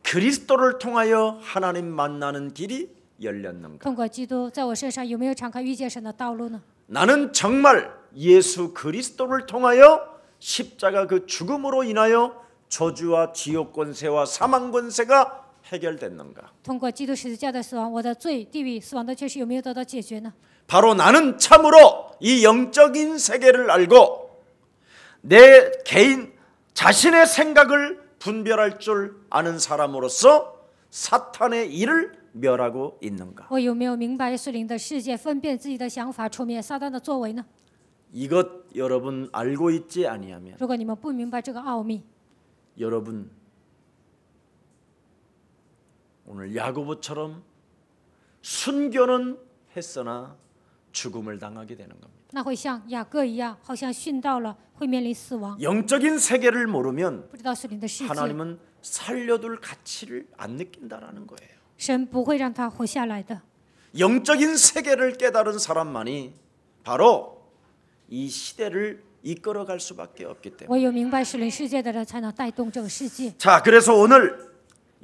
그리스도를 통하여 하나님 만나는 길이 열렸는가? 通过基督在我身上有没有敞开遇见神的道路呢？ 나는 정말 예수 그리스도를 통하여 십자가 그 죽음으로 인하여 저주와 지옥 권세와 사망 권세가 해결됐는가? 通过基督十字架的死亡，我的罪、地狱、死亡的确实有没有得到解决呢？ 바로 나는 참으로 이 영적인 세계를 알고 내 개인 자신의 생각을 분별할 줄 아는 사람으로서 사탄의 일을 멸하고 있는가? 我有没有明白属灵的世界，分辨自己的想法，除灭撒旦的作为呢？ 이것 여러분 알고 있지 아니하면 如果你们不明白这个奥秘， 여러분 오늘 야고보처럼 순교는 했으나 죽음을 당하게 되는 겁니다. 那会像雅各一样，好像殉道了，会面临死亡。 영적인 세계를 모르면 不知道属灵的世界， 하나님은 살려둘 가치를 안 느낀다라는 거예요. 神不会让他活下来的。 영적인 세계를 깨달은 사람만이 바로 이 시대를 이끌어갈 수밖에 없기 때문에. 唯有明白属灵世界的人，才能带动这个世界。 자, 그래서 오늘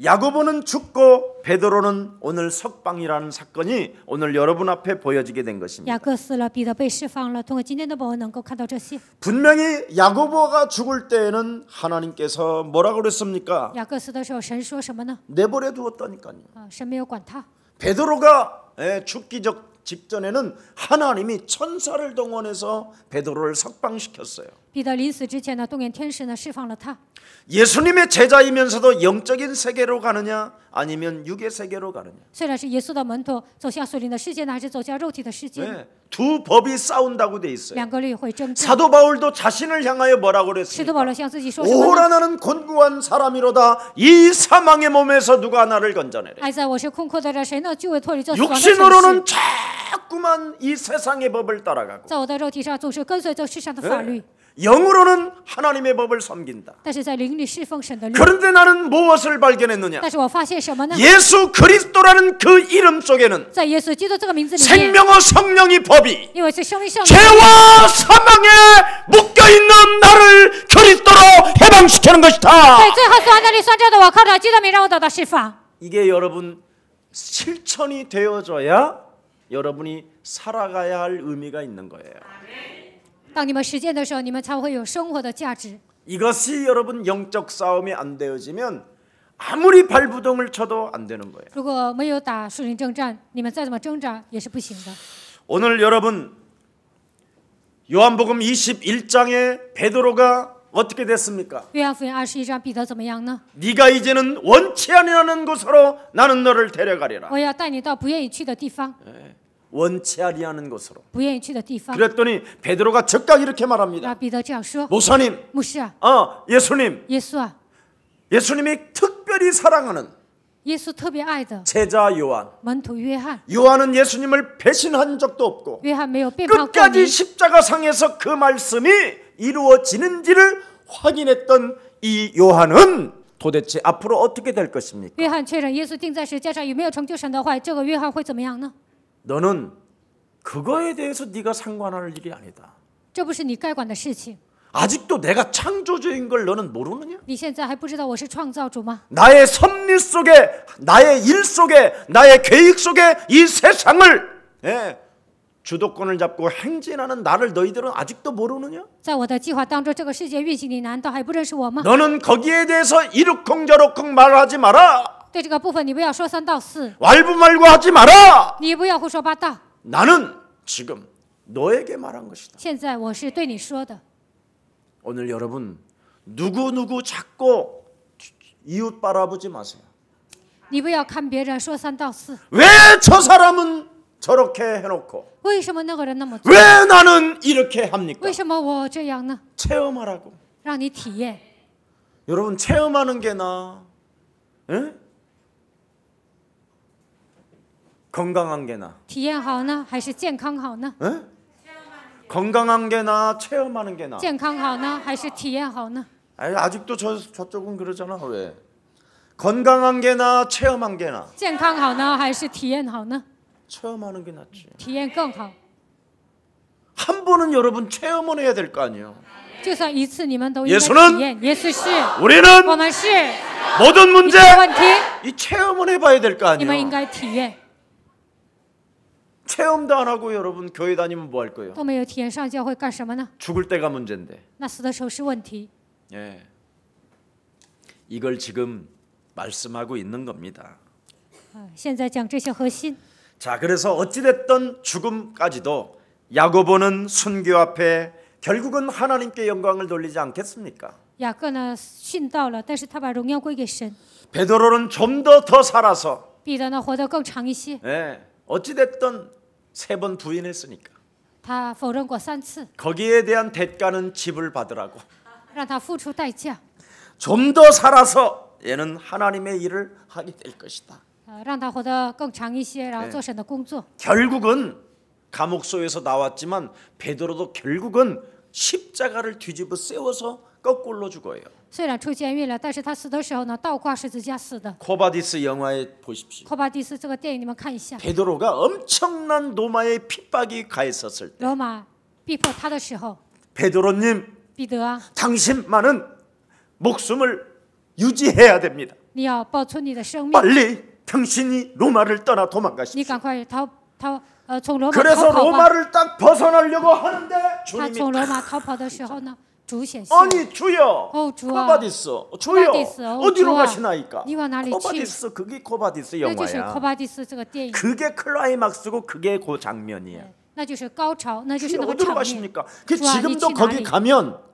야고보는 죽고 베드로는 오늘 석방이라는 사건이 오늘 여러분 앞에 보여지게 된 것입니다. 雅各死了，彼得被释放了。通过今天的报恩，能够看到这些。 분명히 야고보가 죽을 때에는 하나님께서 뭐라고 그랬습니까? 雅各死的时候，神说什么呢？ 내버려 두었다니까요. 神没有管他。 베드로가 죽기 직전에는 하나님이 천사를 동원해서 베드로를 석방시켰어요. 彼得临死之前呢，动员天使呢，释放了他。 예수님의 제자이면서도 영적인 세계로 가느냐 아니면 육의 세계로 가느냐. 虽然是耶稣的门徒，走向属灵的世界呢，还是走向肉体的世界呢？ 네, 두 법이 싸운다고 돼 있어요. 两个律会争战。 사도 바울도 자신을 향하여 뭐라고 使徒 그랬습니까? 保罗向自己说什么 오호라 呢？ 나는 곤고한 사람이로다. 이 사망의 몸에서 누가 나를 건져내래. 哀哉，我是空阔的人，谁能救我脱离这死亡的城市？ 육신으로는 자꾸만 이 세상의 법을 따라가고 在我的肉体上总是跟随这世上的法律， 영으로는 하나님의 법을 섬긴다. 但是在灵里侍奉神的律。 그런데 나는 무엇을 발견했느냐? 但是我发现什么呢？ 예수 그리스도라는 그 이름 속에는 在耶稣基督这个名字里面， 생명의 성령이 법이 因为是生命圣灵， 죄와 사망에 묶여있는 나를 그리스도로 해방시키는 것이다. 在最后死亡那里算账的我，靠着基督的名让我得到释放。 이게 여러분 실천이 되어져야 여러분이 살아가야 할 의미가 있는 거예요. 当你们实践的时候，你们才会有生活的价值。 이것이 여러분 영적 싸움이 안 되어지면 아무리 발부동을 쳐도 안 되는 거예요. 如果没有打属灵征战，你们再怎么挣扎也是不行的。 오늘 여러분 요한복음 21장에 베드로가 어떻게 됐습니까? 约翰福音21章，彼得怎么样呢？ 네가 이제는 원치 아니하는 곳으로 나는 너를 데려가리라. 我要带你到不愿意去的地方， 원치 아니하는 곳으로. 不愿意去的地方。 그랬더니 베드로가 즉각 이렇게 然 말합니다. 后彼得这样说 목사님, 牧师啊， 예수님, 耶稣啊， 예수님이 특별히 사랑하는 耶稣特别爱的 제자 요한. 门徒约翰， 요한은 예수님을 배신한 적도 없고 约翰没有背叛过 끝까지 你， 십자가상에서 그 말씀이 이루어지는지를 확인했던 이 요한은 도대체 앞으로 어떻게 될 것입니까? 约翰确认耶稣钉在十字架上有没有成就神的话，这个约翰会怎么样呢？ 너는 그거에 대해서 네가 상관할 일이 아니다. 这不是你该管的事情。 아직도 내가 창조주인 걸 너는 모르느냐? 你现在还不知道我是创造主吗？ 나의 섭리 속에, 나의 일 속에, 나의 계획 속에 이 세상을 주도권을 잡고 행진하는 나를 너희들은 아직도 모르느냐? 在我的计划当中，这个世界运行，你难道还不认识我吗？ 너는 거기에 대해서 이룩쿵저룩쿵 말하지 마라. 对这个部分，你不要说三道四， 왈부말고하지 마라. 你不要胡说八道。 나는 지금 너에게 말한 것이다. 现在我是对你说的。 오늘 여러분 누구 자꾸 이웃 바라보지 마세요. 你不要看别人说三道四， 왜 저 사람은 저렇게 해놓고 为什么那个人那么做？ 왜 나는 이렇게 합니까? 为什么我这样呢？ 체험하라고. 让你体验。 여러분 체험하는 게 나아? 건강한 게 나아? 体验好呢，还是健康好呢？ 건강한 게 나아? 체험하는 게 나아? 健康好呢，还是体验好呢？ 아직도 저쪽은 그러잖아. 왜? 건강한 게 나아? 체험한 게 나아? 健康好呢，还是体验好呢？ 체험하는 게 낫지. 体验更好。 한 번은 여러분 체험을 해야 될 거 아니에요. 就算一次，你们都应该 예수는 体验。耶稣是， 우리는 我们是， 모든 一 문제 切问题 이 체험을 해봐야 될 거 你们应 아니에요. 该体验。 체험도 안 하고 여러분 교회 다니면 뭐 할 거예요? 都没有体验上教会干什么呢？ 죽을 때가 문제인데. 那死的时候是问题。 예. 이걸 지금 말씀하고 있는 겁니다. 现在讲这些核心。 자, 그래서 어찌됐든 죽음까지도 야고보는 순교 앞에 결국은 하나님께 영광을 돌리지 않겠습니까? 雅各呢殉道了，但是他把荣耀归给神。 베드로는 좀 더 살아서 彼得呢活得更长一些， 예, 어찌됐든 3번 부인했으니까 他否认过3次， 거기에 대한 대가는 지불 받으라고 让他付出代价， 좀 더 살아서 얘는 하나님의 일을 하게 될 것이다. 让他活得更长一些，然后做神的工作。 결국은 감옥소에서 나왔지만 베드로도 결국은 십자가를 뒤집어 세워서 거꾸로 죽어요. 虽然出监狱了，但是他死的时候呢，倒挂十字架死的。 코바디스 영화에 보십시오. 霍巴蒂斯这个电影你们看一下， 베드로가 엄청난 로마의 핍박이 가했었을 때 罗马逼迫他的时候， 베드로님 彼得啊， 당신만은 목숨을 유지해야 됩니다. 你要保存你的生命， 빨리 당신이 로마를 떠나 你 도망가십시오. 赶快从罗马 그래서 逃跑吧。 로마를 딱 벗어나려고 하는데 他 주님이 从罗马逃跑的时候呢，主显现。 아니 주여 주아. 코바디스 주여 코바디스, 어디로 주아. 가시나이까? 니와 나를 코바디스 그게 코바디스 那就是 영화야. 科巴蒂斯这个电影， 그게 클라이막스고 그게 그 장면이야. 那就是高潮，那就是那 주여 个 어디로 场面。 가십니까? 그 주아, 지금도 니 거기 나리. 가면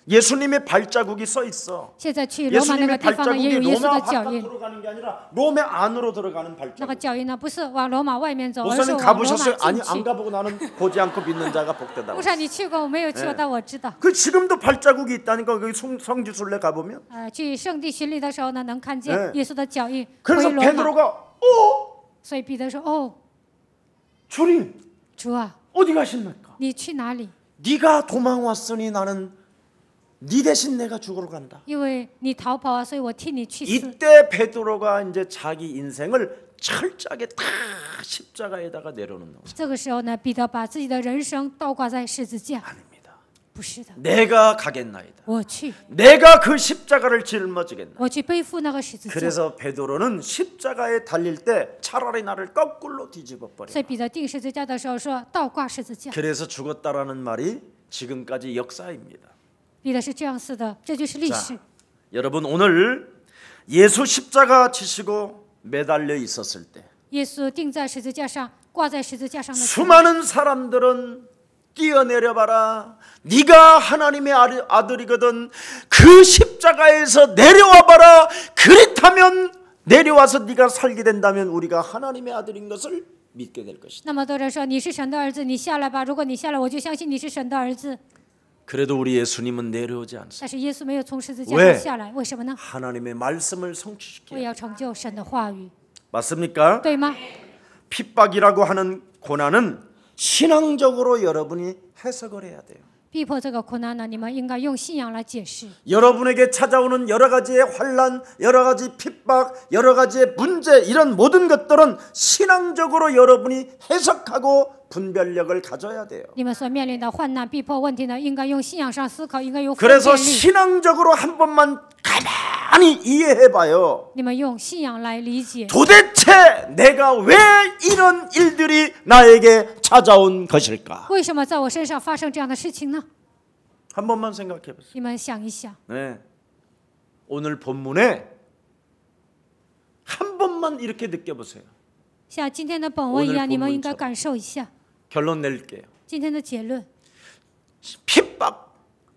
예수님의 발자국이 써 있어. 现在去罗马那个 예수님의 地方呢，也 발자국이 有耶稣 로마 的脚印。 바깥으로 가는 게 아니라 로마 안으로 들어가는 那个 발자국. 脚印呢，不是往罗马外面走，而是 목사님 往罗马 가보셨어요? 进 아니 안 去。 가보고 나는 보지 않고 믿는 자가 복되다. 牧师，你去过？我没有去过，但我知道。 그 지금도 발자국이 있다니까 거기 성지순례 가보면. 去圣地巡礼的时候呢，能看见 네 耶稣的脚印 그래서 回罗马。 베드로가 所以彼得说：“哦， 주님 主啊， 어디 가십니까? 你去哪里？ 네가 도망왔으니 나는 네 대신 내가 죽으러 간다. 因为你逃跑啊，所以我替你去死。 이때 베드로가 이제 자기 인생을 철저하게 다 십자가에다가 내려놓는 거죠. 这个时候呢，彼得把自己的人生倒挂在十字架。 아닙니다. 不是的， 내가 가겠나이다. 我去， 내가 그 십자가를 짊어지겠나. 我去背负那个十字架。 그래서 베드로는 십자가에 달릴 때 차라리 나를 거꾸로 뒤집어 버려. 所以彼得钉十字架的时候说倒挂十字架。 그래서 죽었다라는 말이 지금까지 역사입니다. 彼得是这样死的，这就是历 자, 史。 여러분 오늘 예수 십자가 지시고 매달려 있었을 때 耶稣钉在十字架上，挂在十字架上的时候， 수많은 사람들은 뛰어내려봐라. 네가 하나님의 아들이거든. 그 십자가에서 내려와봐라. 그렇다면 내려와서 네가 살게 된다면 우리가 하나님의 아들인 것을 믿게 될 것이다. 那么多人说你是神的儿子，你下来吧。如果你下来，我就相信你是神的儿子。 그래도 우리 예수님은 내려오지 않습니다. 但是耶稣没有从十字架 왜 上下来，为什么呢？ 하나님의 말씀을 为 성취시켜요. 要成就神的话语， 맞습니까? 对吗？ 핍박이라고 하는 고난은 신앙적으로 여러분이 해석을 해야 돼요. 逼迫这个苦难呢，你们应该用信仰来解释。 여러분에게 찾아오는 여러 가지의 환난, 여러 가지 핍박, 여러 가지의 문제 이런 모든 것들은 신앙적으로 여러분이 해석하고 분별력을 가져야 돼요. 你们所面临的患难、逼迫问题呢，应该用信仰上思考，应该有分辨 그래서 力。 신앙적으로 한 번만 가만히 이해해봐요. 你们用信仰来理解， 도대체 내가 왜 이런 일들이 나에게 찾아온 것일까? 为什么在我身上发生这样的事情呢？ 한 번만 생각해보세요. 你们想一想， 네. 오늘 본문에 한 번만 이렇게 느껴보세요. 像今天的本文一样， 오늘 你们应该 본문처럼 感受一下 결론 낼게요. 今天的结论： 핍박,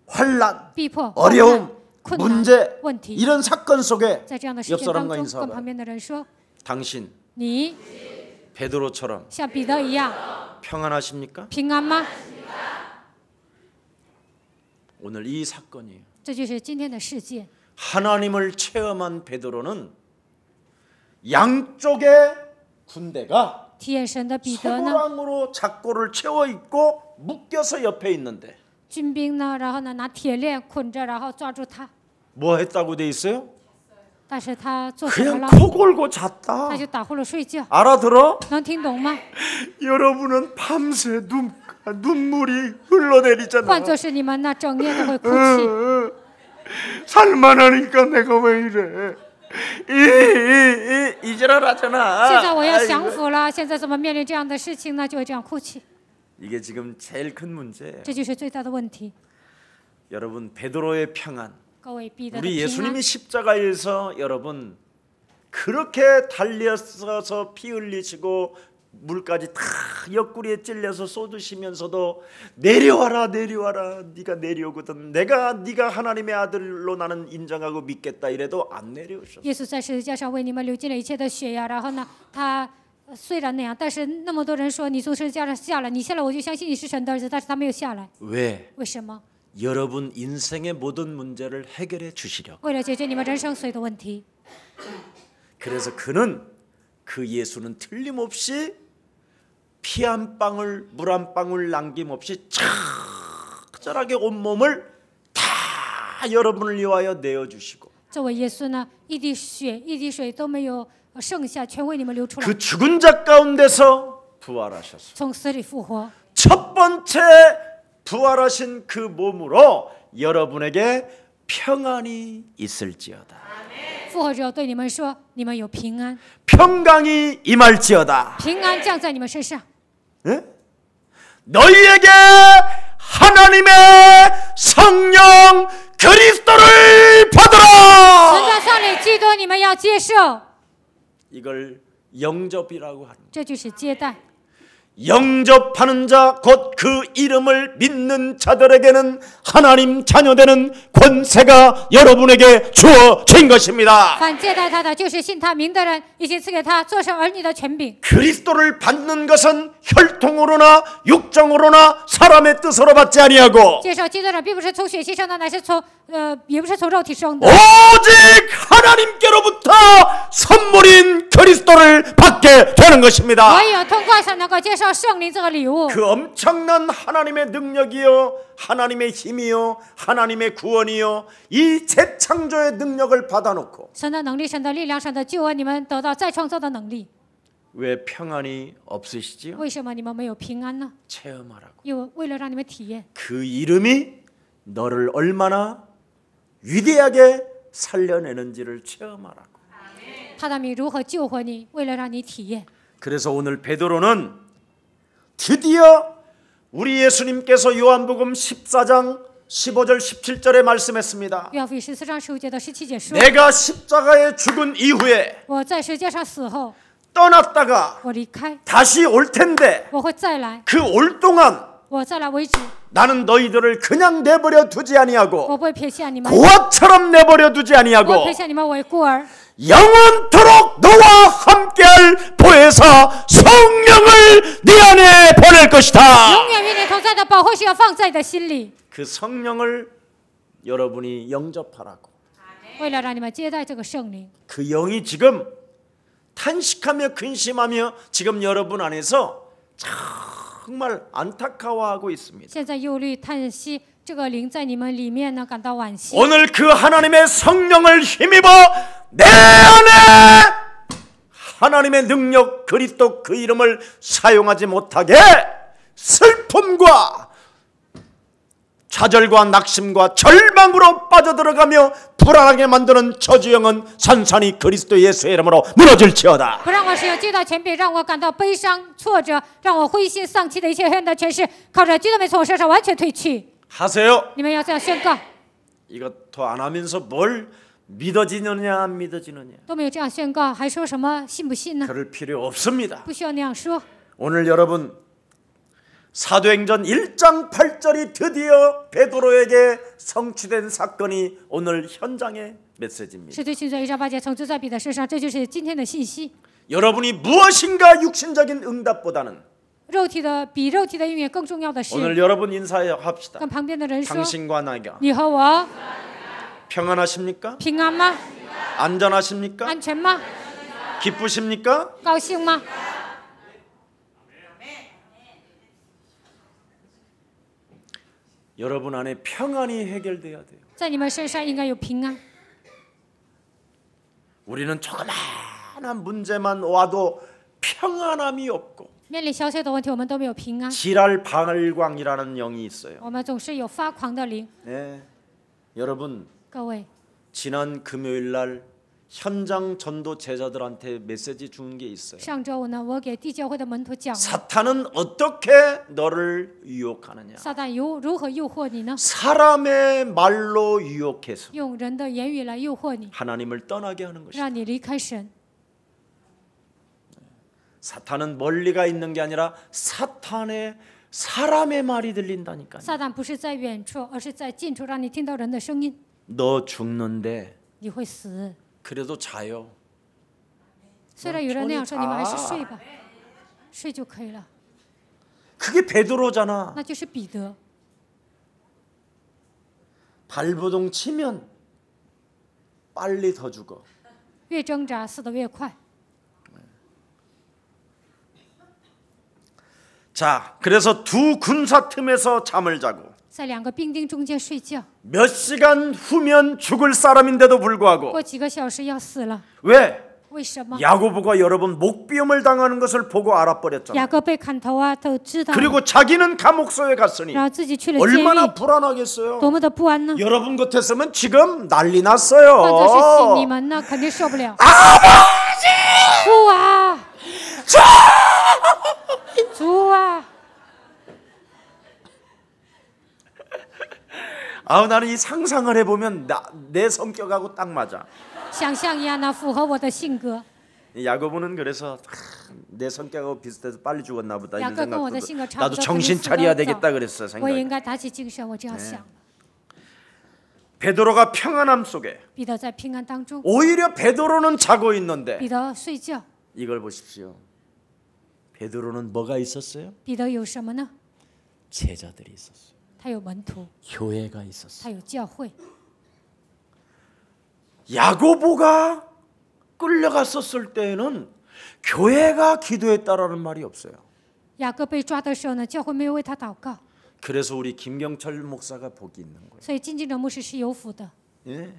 환란, 逼迫、患难 어려움, 困难、 문제 问题。 이런 사건 속에 在这样的事 옆 件当 사람과 中，跟 인사해봐요. 旁边的人说 당신 ：“你 베드로처럼 像彼得一样 평안하십니까? 平安吗 오늘 이 사건이에요. ？”这就是今天的事件。 하나님을 체험한 베드로는 양쪽의 군대가 体验神的彼得呢， 소고랑으로 작고를 채워 있고 묶여서 옆에 있는데 军兵呢，然后呢拿铁链捆着，然后抓住他， 뭐 했다고 돼 있어요? 但是他做什么 그냥 了？ 코 골고 잤다. 他就打呼噜睡觉， 알아들어? 能听懂吗？ 여러분은 밤새 눈물이 흘러내리잖아. 换作是你们，那整夜都会哭泣。 살만하니까 내가 왜 이래? 이지랄하잖아. 现在我要降服了，现在怎么面临这样的事情呢？就会这样哭泣， 이게 지금 제일 큰 문제예요. 这就是最大的问题。 여러분 베드로의 평안, 各位，彼得的 우리 平安 예수님이 ， 십자가에서 여러분 그렇게 달려서 피 흘리시고 물까지 다 옆구리에 찔려서 쏟으시면서도 내려와라 내려와라 네가 내려오거든 내가 네가 하나님의 아들로 나는 인정하고 믿겠다 이래도 안 내려오셨어. 耶稣在十字架上为你们流尽了一切的血呀，然后呢，他虽然那样，但是那么多人说你从十字架上下来，你下来我就相信你是神的儿子，但是他没有下来， 왜? 为什么？ 여러분 인생의 모든 문제를 해결해 주시려고. 为了解决你们人生所有的问题， 그래서 그는 그 예수는 틀림없이 피 한 방울 물 한 방울 남김없이 적절하게 온 몸을 다 여러분을 위하여 내어 주시고 这位耶稣呢，一滴血一滴水都没有剩下，全为你们流出来， 그 죽은 자 가운데서 부활하셨어. 从死里复活。 첫 번째 부활하신 그 몸으로 여러분에게 평안이 있을지어다. 复活之后对你们说，你们有平安， 평강이 임할지어다. 平安降在你们身上。 예? 너희에게 하나님의 성령 그리스도를 神 받으라. 的圣灵基督，你们要接受， 이걸 영접이라고 합니다. 这就是接待。 영접하는 자 곧 그 이름을 믿는 자들에게는 하나님 자녀되는 권세가 여러분에게 주어진 것입니다. 凡接待他的，就是信他名的人，已经赐给他做成儿女的权柄。 그리스도를 받는 것은 혈통으로나 육정으로나 사람의 뜻으로 받지 아니하고 接受基督的人，并不是从血气生的，乃是从也不是从肉体生的， 오직 하나님께로부터 선물인 그리스도를 받게 되는 것입니다. 唯有通过才能够接受圣灵这个礼物。 그 엄청난 하나님의 능력이요 하나님의 힘이요 하나님의 구원이요 이 재창조의 능력을 받아놓고 神的能力、神的力量、神的救恩，你们得到再创造的能力。 왜 평안이 없으시지요? 为什么你们没有平安呢？ 체험하라고. 因为为了让你们体验， 그 이름이 너를 얼마나 위대하게 살려내는지를 체험하라고. 他的名如何救活你，为了让你体验。 그래서 오늘 베드로는 드디어 우리 예수님께서 요한복음 14장 15절 17절에 말씀했습니다. 约翰福音14章15节到17节说： 내가 십자가에 죽은 이후에 我在十字架上死后， 떠났다가 我离开， 다시 올 텐데 我会再来， 그 올 동안 我再来为止， 나는 너희들을 그냥 내버려 두지 아니하고 我不会撇下你们， 고아처럼 내버려 두지 我 아니하고 撇下你们为孤儿， 영원토록 너와 함께할 보혜사 성령을 네 안에 보낼 것이다. 永远与你同在的保护是要放在你的心里， 그 성령을 여러분이 영접하라고. 为了让你们接待这个圣灵。 그 영이 지금 탄식하며 근심하며 지금 여러분 안에서 정말 안타까워하고 있습니다. 现在忧虑叹息，这个灵在你们里面呢感到惋惜。 오늘 그 하나님의 성령을 힘입어 내 안에 하나님의 능력 그리스도 그 이름을 사용하지 못하게 슬픔과 좌절과 낙심과 절망으로 빠져들어가며 불안하게 만드는 저주영은 산산이 그리스도 예수의 이름으로 무너질지어다. 不让我使用基督的权柄，让我感到悲伤、挫折，让我灰心丧气的一切黑暗的权势，靠着基督没从我身上完全退去。 하세요. 你们要这样宣告， 이것 더 안 하면서 뭘 믿어지느냐 안 믿어지느냐 都没有这样宣告，还说什么信不信呢？ 그럴 필요 없습니다. 不需要那样说。 오늘 여러분 사도행전 1장 8절이 드디어 베드로에게 성취된 사건이 오늘 현장의 메시지입니다. 使徒行传1章8节成就在彼得身上，这就是今天的信息。 여러분이 무엇인가 육신적인 응답보다는 肉体的比肉体的应允更重要的是， 오늘 여러분 인사합시다. 跟旁边的人说 당신과 나가 ：“你和我 평안하십니까? 平安吗？ 안전하십니까? 安全吗？ 기쁘십니까? 高兴吗？” 여러분 안에 평안이 해결돼야 돼요. 在你们身上应该有平安。 우리는 조그마한 문제만 와도 평안함이 없고 面临小小的问题，我们都没有平安， 지랄 발광이라는 영이 있어요. 我们总是有发狂的灵。 네. 여러분 各位， 지난 금요일 날 현장 전도 제자들한테 메시지 주는 게 있어요. 上周呢，我给地教会的门徒讲了， 사탄은 어떻게 너를 유혹하느냐? 撒旦如何诱惑你呢？ 사람의 말로 유혹해서 用人的言语来诱惑你， 하나님을 떠나게 하는 것이다. 让你离开神。 사탄은 멀리가 있는 게 아니라 사람의 말이 들린다니까요. 撒旦不是在远处，而是在近处，让你听到人的声音。 너 죽는데 你会死。 그래도 자요. 虽然有人那样说，你们还是睡吧，睡就可以了。 그게 베드로잖아. 那就是彼得。 발버둥 치면 빨리 더 죽어. 越挣扎死得越快。 자, 그래서 두 군사 틈에서 잠을 자고 在两个兵丁中间睡觉， 몇 시간 후면 죽을 사람인데도 불구하고 过几个小时要死了。 왜? 为什么？ 야고보가 여러분 목비움을 당하는 것을 보고 알아버렸잖아. 雅各被砍头啊，都知道了， 그리고 자기는 감옥소에 갔으니 然后自己去了监 얼마나 狱， 불안하겠어요. 多么的不安呢？ 여러분 같았으면 지금 난리 换作是你 났어요. 们，那肯定受不了。 아버지! 父啊，主啊！ 나는 이 상상을 해보면 내 성격하고 딱 맞아. 想象一样呢，符合我的性格。 야고보는 그래서 내 성격하고 비슷해서 빨리 죽었나 보다 이런 雅各跟我的 생각도 性格差不 나도 多，可能 정신 死得 차려야 早 되겠다 그랬어 我也应 생각. 该打起精神，我这样想。 베드로가 평안함 속에 彼得在平安当中， 오히려 베드로는 자고 있는데 彼得睡觉， 이걸 보십시오. 베드로는 뭐가 있었어요? 彼得有什么呢？ 제자들이 있었어요. 他有门徒， 교회가 있었어요. 他有教会。 야고보가 끌려갔었을 때에는 교회가 기도했다라는 말이 없어요. 雅各被抓的时候呢，教会没有为他祷告， 그래서 우리 김경철 목사가 복이 있는 거예요. 所以金敬哲牧师是有福的， 예.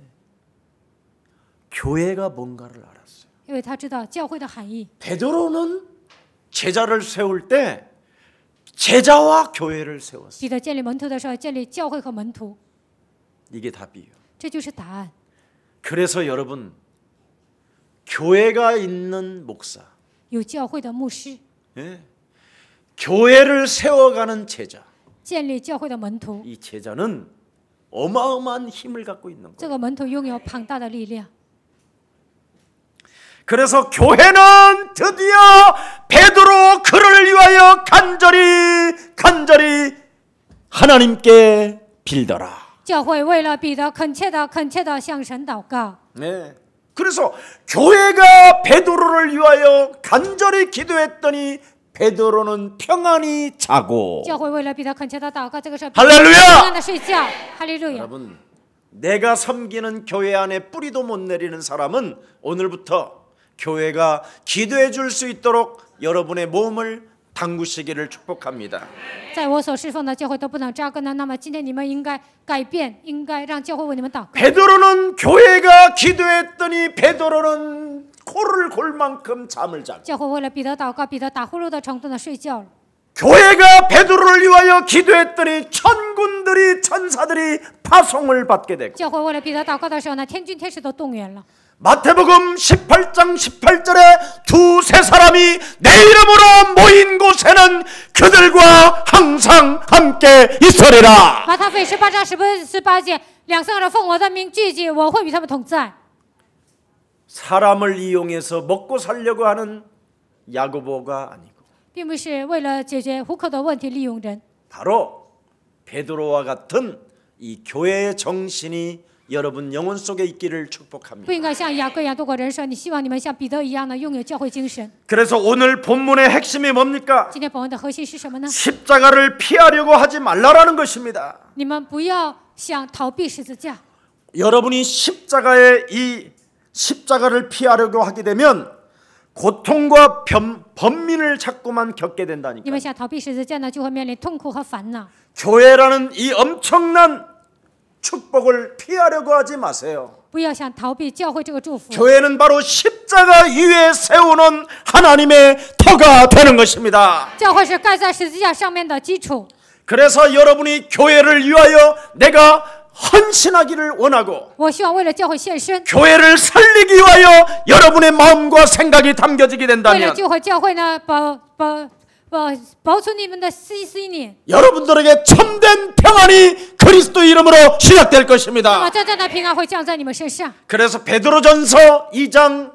교회가 뭔가를 알았어요. 因为他知道教会的含义。 베드로는 제자를 세울 때 제자와 교회를 세웠어요. 彼得建立门徒的时候，建立教会和门徒， 이게 답이에요. 这就是答案。 그래서 여러분 교회가 있는 목사, 有教会的牧师， 예? 교회를 세워가는 제자, 建立教会的门徒， 이 제자는 어마어마한 힘을 갖고 있는 这 거예요. 个门徒拥有庞大的力量。 그래서 교회는 드디어 베드로 그를 위하여 간절히 하나님께 빌더라. 教会为了彼得恳切的向神祷告。 네. 그래서 교회가 베드로를 위하여 간절히 기도했더니 베드로는 평안히 자고. 教会为了彼得恳切的祷告，这个时候 할렐루야! 平安的睡觉。哈利路亚！ 여러분, 내가 섬기는 교회 안에 뿌리도 못 내리는 사람은 오늘부터 교회가 기도해 줄 수 있도록 여러분의 몸을 담그시기를 축복합니다. 在我所侍奉的教会都不能扎根的，那么今天你们应该改变，应该让教会为你们祷告。 베드로는 교회가 기도했더니 베드로는 코를 골 만큼 잠을 자고 教会为了彼得祷告，彼得打呼噜的程度的睡觉了。 교회가 베드로를 위하여 기도했더니 천군들이 천사들이 파송을 받게 되고 教会为了彼得祷告的时候呢，天军天使都动员了。 마태복음 18장 18절에 두세 사람이 내 이름으로 모인 곳에는 그들과 항상 함께 있으리라. 马太福音18章18节，两三个人奉我的名聚集，我会与他们同在。 사람을 이용해서 먹고 살려고 하는 야고보가 아니고 并不是为了解决糊口的问题利用人， 바로 베드로와 같은 이 교회의 정신이 여러분 영혼 속에 있기를 不 축복합니다. 应该像雅各一样度过人生。你希望你们像彼得一样的拥有教会精神。 그래서 오늘 본문의 핵심이 뭡니까? 今天本文的核心是什么呢？ 십자가를 피하려고 하지 말라라는 것입니다. 你们不要想逃避十字架。 여러분이 이 십자가를 피하려고 하게 되면 고통과 번민을 자꾸만 겪게 你 된다니까. 们想逃避十字架呢，就会面临痛苦和烦恼。 교회라는 이 엄청난 축복을 피하려고 하지 마세요. 不要想逃避教会这个祝福。 교회는 바로 십자가 위에 세우는 하나님의 터가 되는 것입니다. 教会是盖在十字架上面的基础。 그래서 여러분이 교회를 위하여 내가 헌신하기를 원하고 我希望为了教会献身， 교회를 살리기 위하여 여러분의 마음과 생각이 담겨지게 为了 된다면 救回教会呢，保存你们的信念。 여러분들에게 참된 평안이 그리스도 이름으로 시작될 那么 것입니다. 真正的平安会降在你们身上。 그래서 베드로전서 2장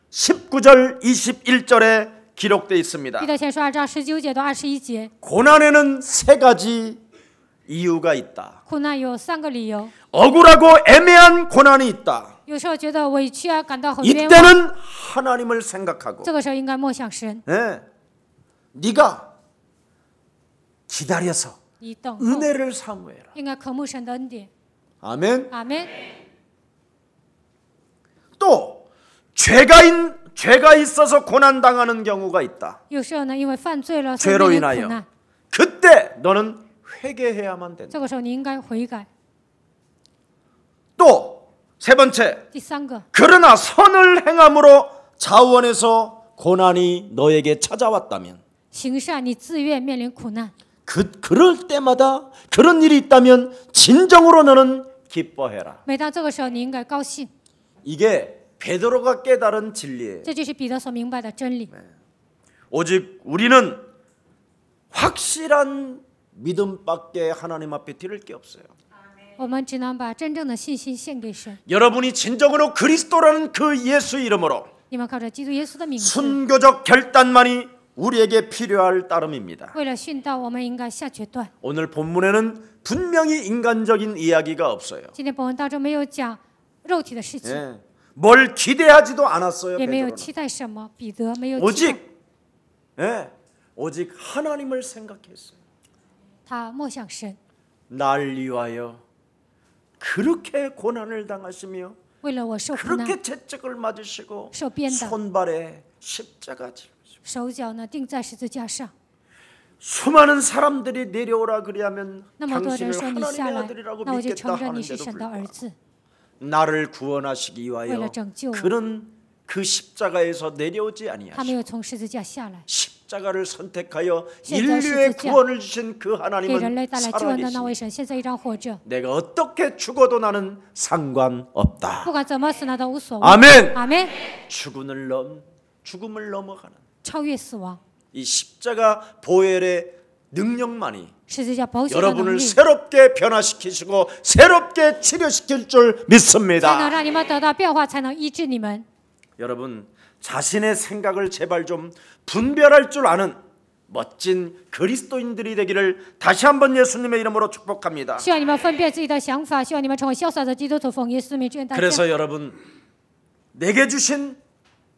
19절 21절에 기록되어 있습니다. 彼得前书2章19节到21节， 고난에는 세 가지 이유가 있다. 苦难有3个理由。 억울하고 애매한 고난이 있다. 有时候觉得委屈啊，感到很冤枉， 이때는 하나님을 생각하고 这个时候应该默想神， 네, 네가 기다려서 你等候， 은혜를 사모해라. 应该渴慕神的恩典。 아멘. 阿门。 또 죄가 있어서 고난 당하는 경우가 있다. 有时候呢，因为犯罪了，所以 죄로 面临苦 인하여 难， 그때 너는 회개해야만 된다. 这个时候你应该悔改。 또 세 번째, 第3个， 그러나 선을 행함으로 자원에서 고난이 너에게 찾아왔다면 行善你自愿面临苦难， 그럴 때마다 그런 일이 있다면 진정으로 너는 기뻐해라. 每当这个时候你应该高兴， 이게 베드로가 깨달은 진리예요. 这就是彼得所明白的真理。 오직 우리는 확실한 믿음밖에 하나님 앞에 드릴 게 없어요. 我们只能把真正的信心献给神。 여러분이 진정으로 그리스도라는 그 예수 이름으로 你们靠着基督耶稣的名字， 순교적 결단만이 우리에게 필요할 따름입니다. 为了殉道，我们应该下决断。 오늘 본문에는 분명히 인간적인 이야기가 없어요. 今天本文当中没有讲肉体的事情， 예. 뭘 기대하지도 않았어요. 也没有 베드로는. 期待什么。彼得没有期待， 오직 하나님을 생각했어요. 他默想神， 날 위하여 그렇게 고난을 당하시며 为了我受苦难， 그렇게 채찍을 맞으시고 受鞭打， 손발에 십자가 지고 手脚呢钉在十字架上。 수많은 사람들이 내려오라 그리하면 那么多 당신을 人说你下 하나님의 来， 아들이라고 那我就 믿겠다 承认你是 하는데도 神的儿 불구하고 子。 나를 구원하시기 위하여 为了拯救我， 그는 그 십자가에서 내려오지 他没 아니하시고 有从十字架下来， 십자가를 선택하여 现在 인류의 十字架 구원을 주신 그 给人 하나님은 类带来救恩的那位 살아계시니 神，现在依然活着。 내가 어떻게 죽어도 나는 상관없다. 不管怎么死呢，都无所谓。 아멘. 阿门。 죽음을 넘어가는 超越死亡， 이 십자가 보혈의 능력만이 十字架保险的能 여러분을 力， 새롭게 변화시키시고 새롭게 치료시킬 줄 才能 믿습니다. 让你们得到变化，才能医治你们。 여러분 자신의 생각을 제발 좀 분별할 줄 아는 멋진 그리스도인들이 되기를 다시 한번 예수님의 이름으로 축복합니다. 希望你们分辨自己的想法，希望你们成为潇洒的基督徒，奉耶稣名祝愿大家。 그래서 여러분 내게 주신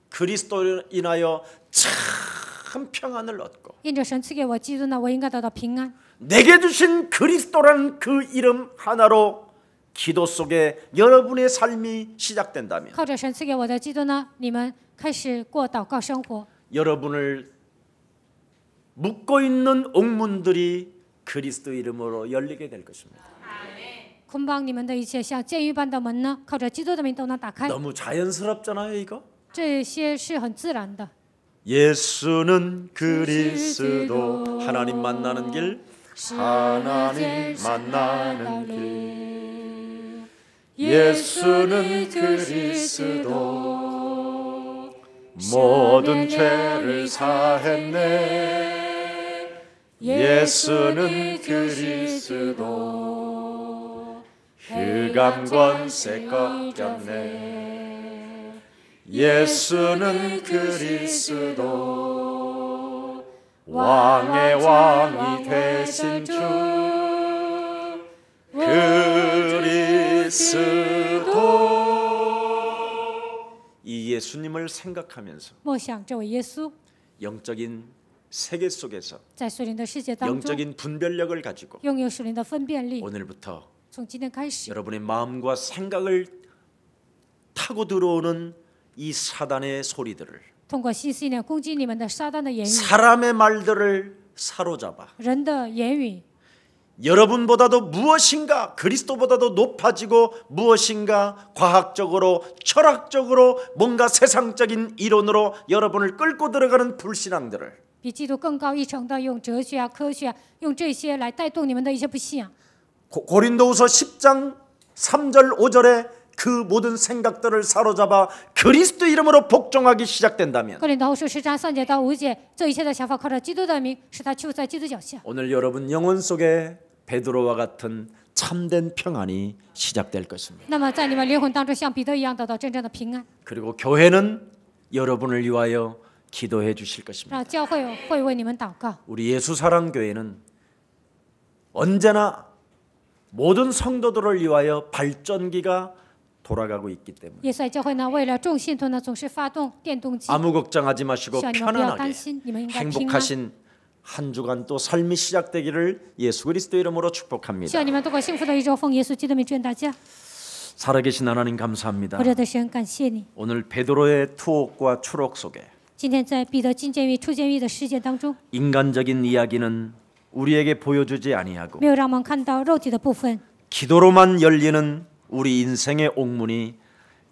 그리스도로 인하여 참 평안을 얻고 因着神赐给我基督呢，我应该得到平安。 내게 주신 그리스도라는 그 이름 하나로 기도 속에 여러분의 삶이 시작된다면 靠着神赐给我的基督呢，你们开始过祷告生活， 여러분을 묶고 있는 옥문들이 그리스도 이름으로 열리게 될 것입니다. 捆绑你们的一切像监狱般的门呢，靠着基督的名都能打开。 너무 자연스럽잖아요, 이거. 这些是很自然的。 예수는 그리스도 하나님 만나는 길 하나님 만나는 길 예수는 그리스도 모든 죄를 사했네 예수는 그리스도 흑암 권세 꺾였네 예수는 그리스도 왕의 왕이 되신 주 그리스도 이 예수님을 생각하면서 默想这位耶稣 영적인 세계 속에서 在属灵的世界当中 영적인 분별력을 가지고 拥有属灵的分辨力。 오늘부터 从今天开始， 여러분의 마음과 생각을 타고 들어오는 이 사단의 소리들을 通过细念攻击你们的撒旦的言语、 사람의 말들을 사로잡아 人的言语， 여러분보다도 무엇인가 그리스도보다도 높아지고 무엇인가 과학적으로 철학적으로 뭔가 세상적인 이론으로 여러분을 끌고 들어가는 불신앙들을 比基督更高一层的用哲学啊、科学啊，用这些来带动你们的一些不信仰， 고린도후서 10장 3절 5절에 그 모든 생각들을 사로잡아 그리스도 이름으로 복종하기 시작된다면 哥林多后书10章3节到5节，这一切的想法靠着基督的名，使他屈服在基督脚下。 오늘 여러분 영혼 속에 베드로와 같은 참된 평안이 시작될 것입니다. 那么在你们灵魂当中，像彼得一样得到真正的平安， 그리고 교회는 여러분을 위하여 기도해 주실 것입니다. 让教会会为你们祷告。 우리 예수사랑교회는 언제나 모든 성도들을 위하여 발전기가 돌아가고 있기 때문에 耶稣爱教会呢，为了众信徒呢，总是发动电动机， 아무 걱정하지 마시고 希望你们不要担 편안하게 心，你们应该平安。 행복하신 한 주간 또 삶이 시작되기를 예수 그리스도 이름으로 希 축복합니다. 望你们度过幸福的一周，奉耶稣基督的名祝愿大家。 살아계신 하나님 감사합니다. 活着的神，感谢你。 오늘 베드로의 투옥과 추록 속에 今天在彼得进监狱、出监狱的事件当中， 인간적인 이야기는 우리에게 보여주지 아니하고 没有让我们看到肉体的部分， 기도로만 열리는 우리 인생의 옥문이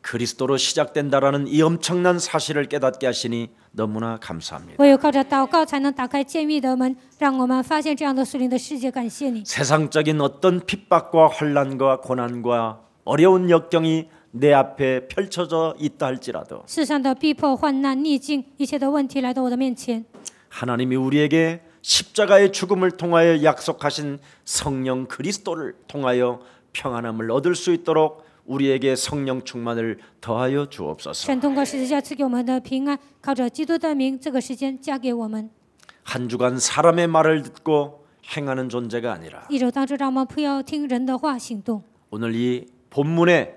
그리스도로 시작된다라는 이 엄청난 사실을 깨닫게 하시니 너무나 감사합니다. 唯有靠着祷告才能打开监狱的门，让我们发现这样的属灵的世界。感谢你， 세상적인 어떤 핍박과 환난과 고난과 어려운 역경이 내 앞에 펼쳐져 있다 할지라도 世上的逼迫、患难、逆境，一切的问题来到我的面前， 하나님이 우리에게 십자가의 죽음을 통하여 약속하신 성령 그리스도를 통하여 평안함을 얻을 수 있도록 우리에게 성령 충만을 더하여 주옵소서. 神通过十字架赐给我们的平安，靠着基督的名，这个时间加给我们。 한 주간 사람의 말을 듣고 행하는 존재가 아니라 一周当中，让我们不要听人的话行动。 오늘 이 본문에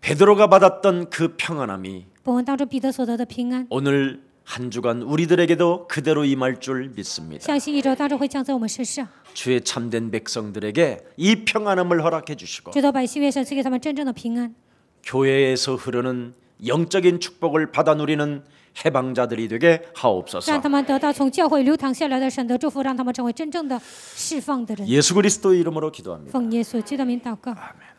베드로가 받았던 그 평안함이 本文当中彼得所得的平安， 오늘 한 주간 우리들에게도 그대로 임할 줄 믿습니다. 相信一周当中会降在我们身上。 주의 참된 백성들에게 이 평안함을 허락해 주시고 知道百姓愿神赐给他们真正的平安， 교회에서 흐르는 영적인 축복을 받아 누리는 해방자들이 되게 하옵소서. 让他们得到从教会流淌下来的神的祝福，让他们成为真正的释放的人。 예수 그리스도 이름으로 기도합니다. 奉耶稣基督的名祷告。 아멘.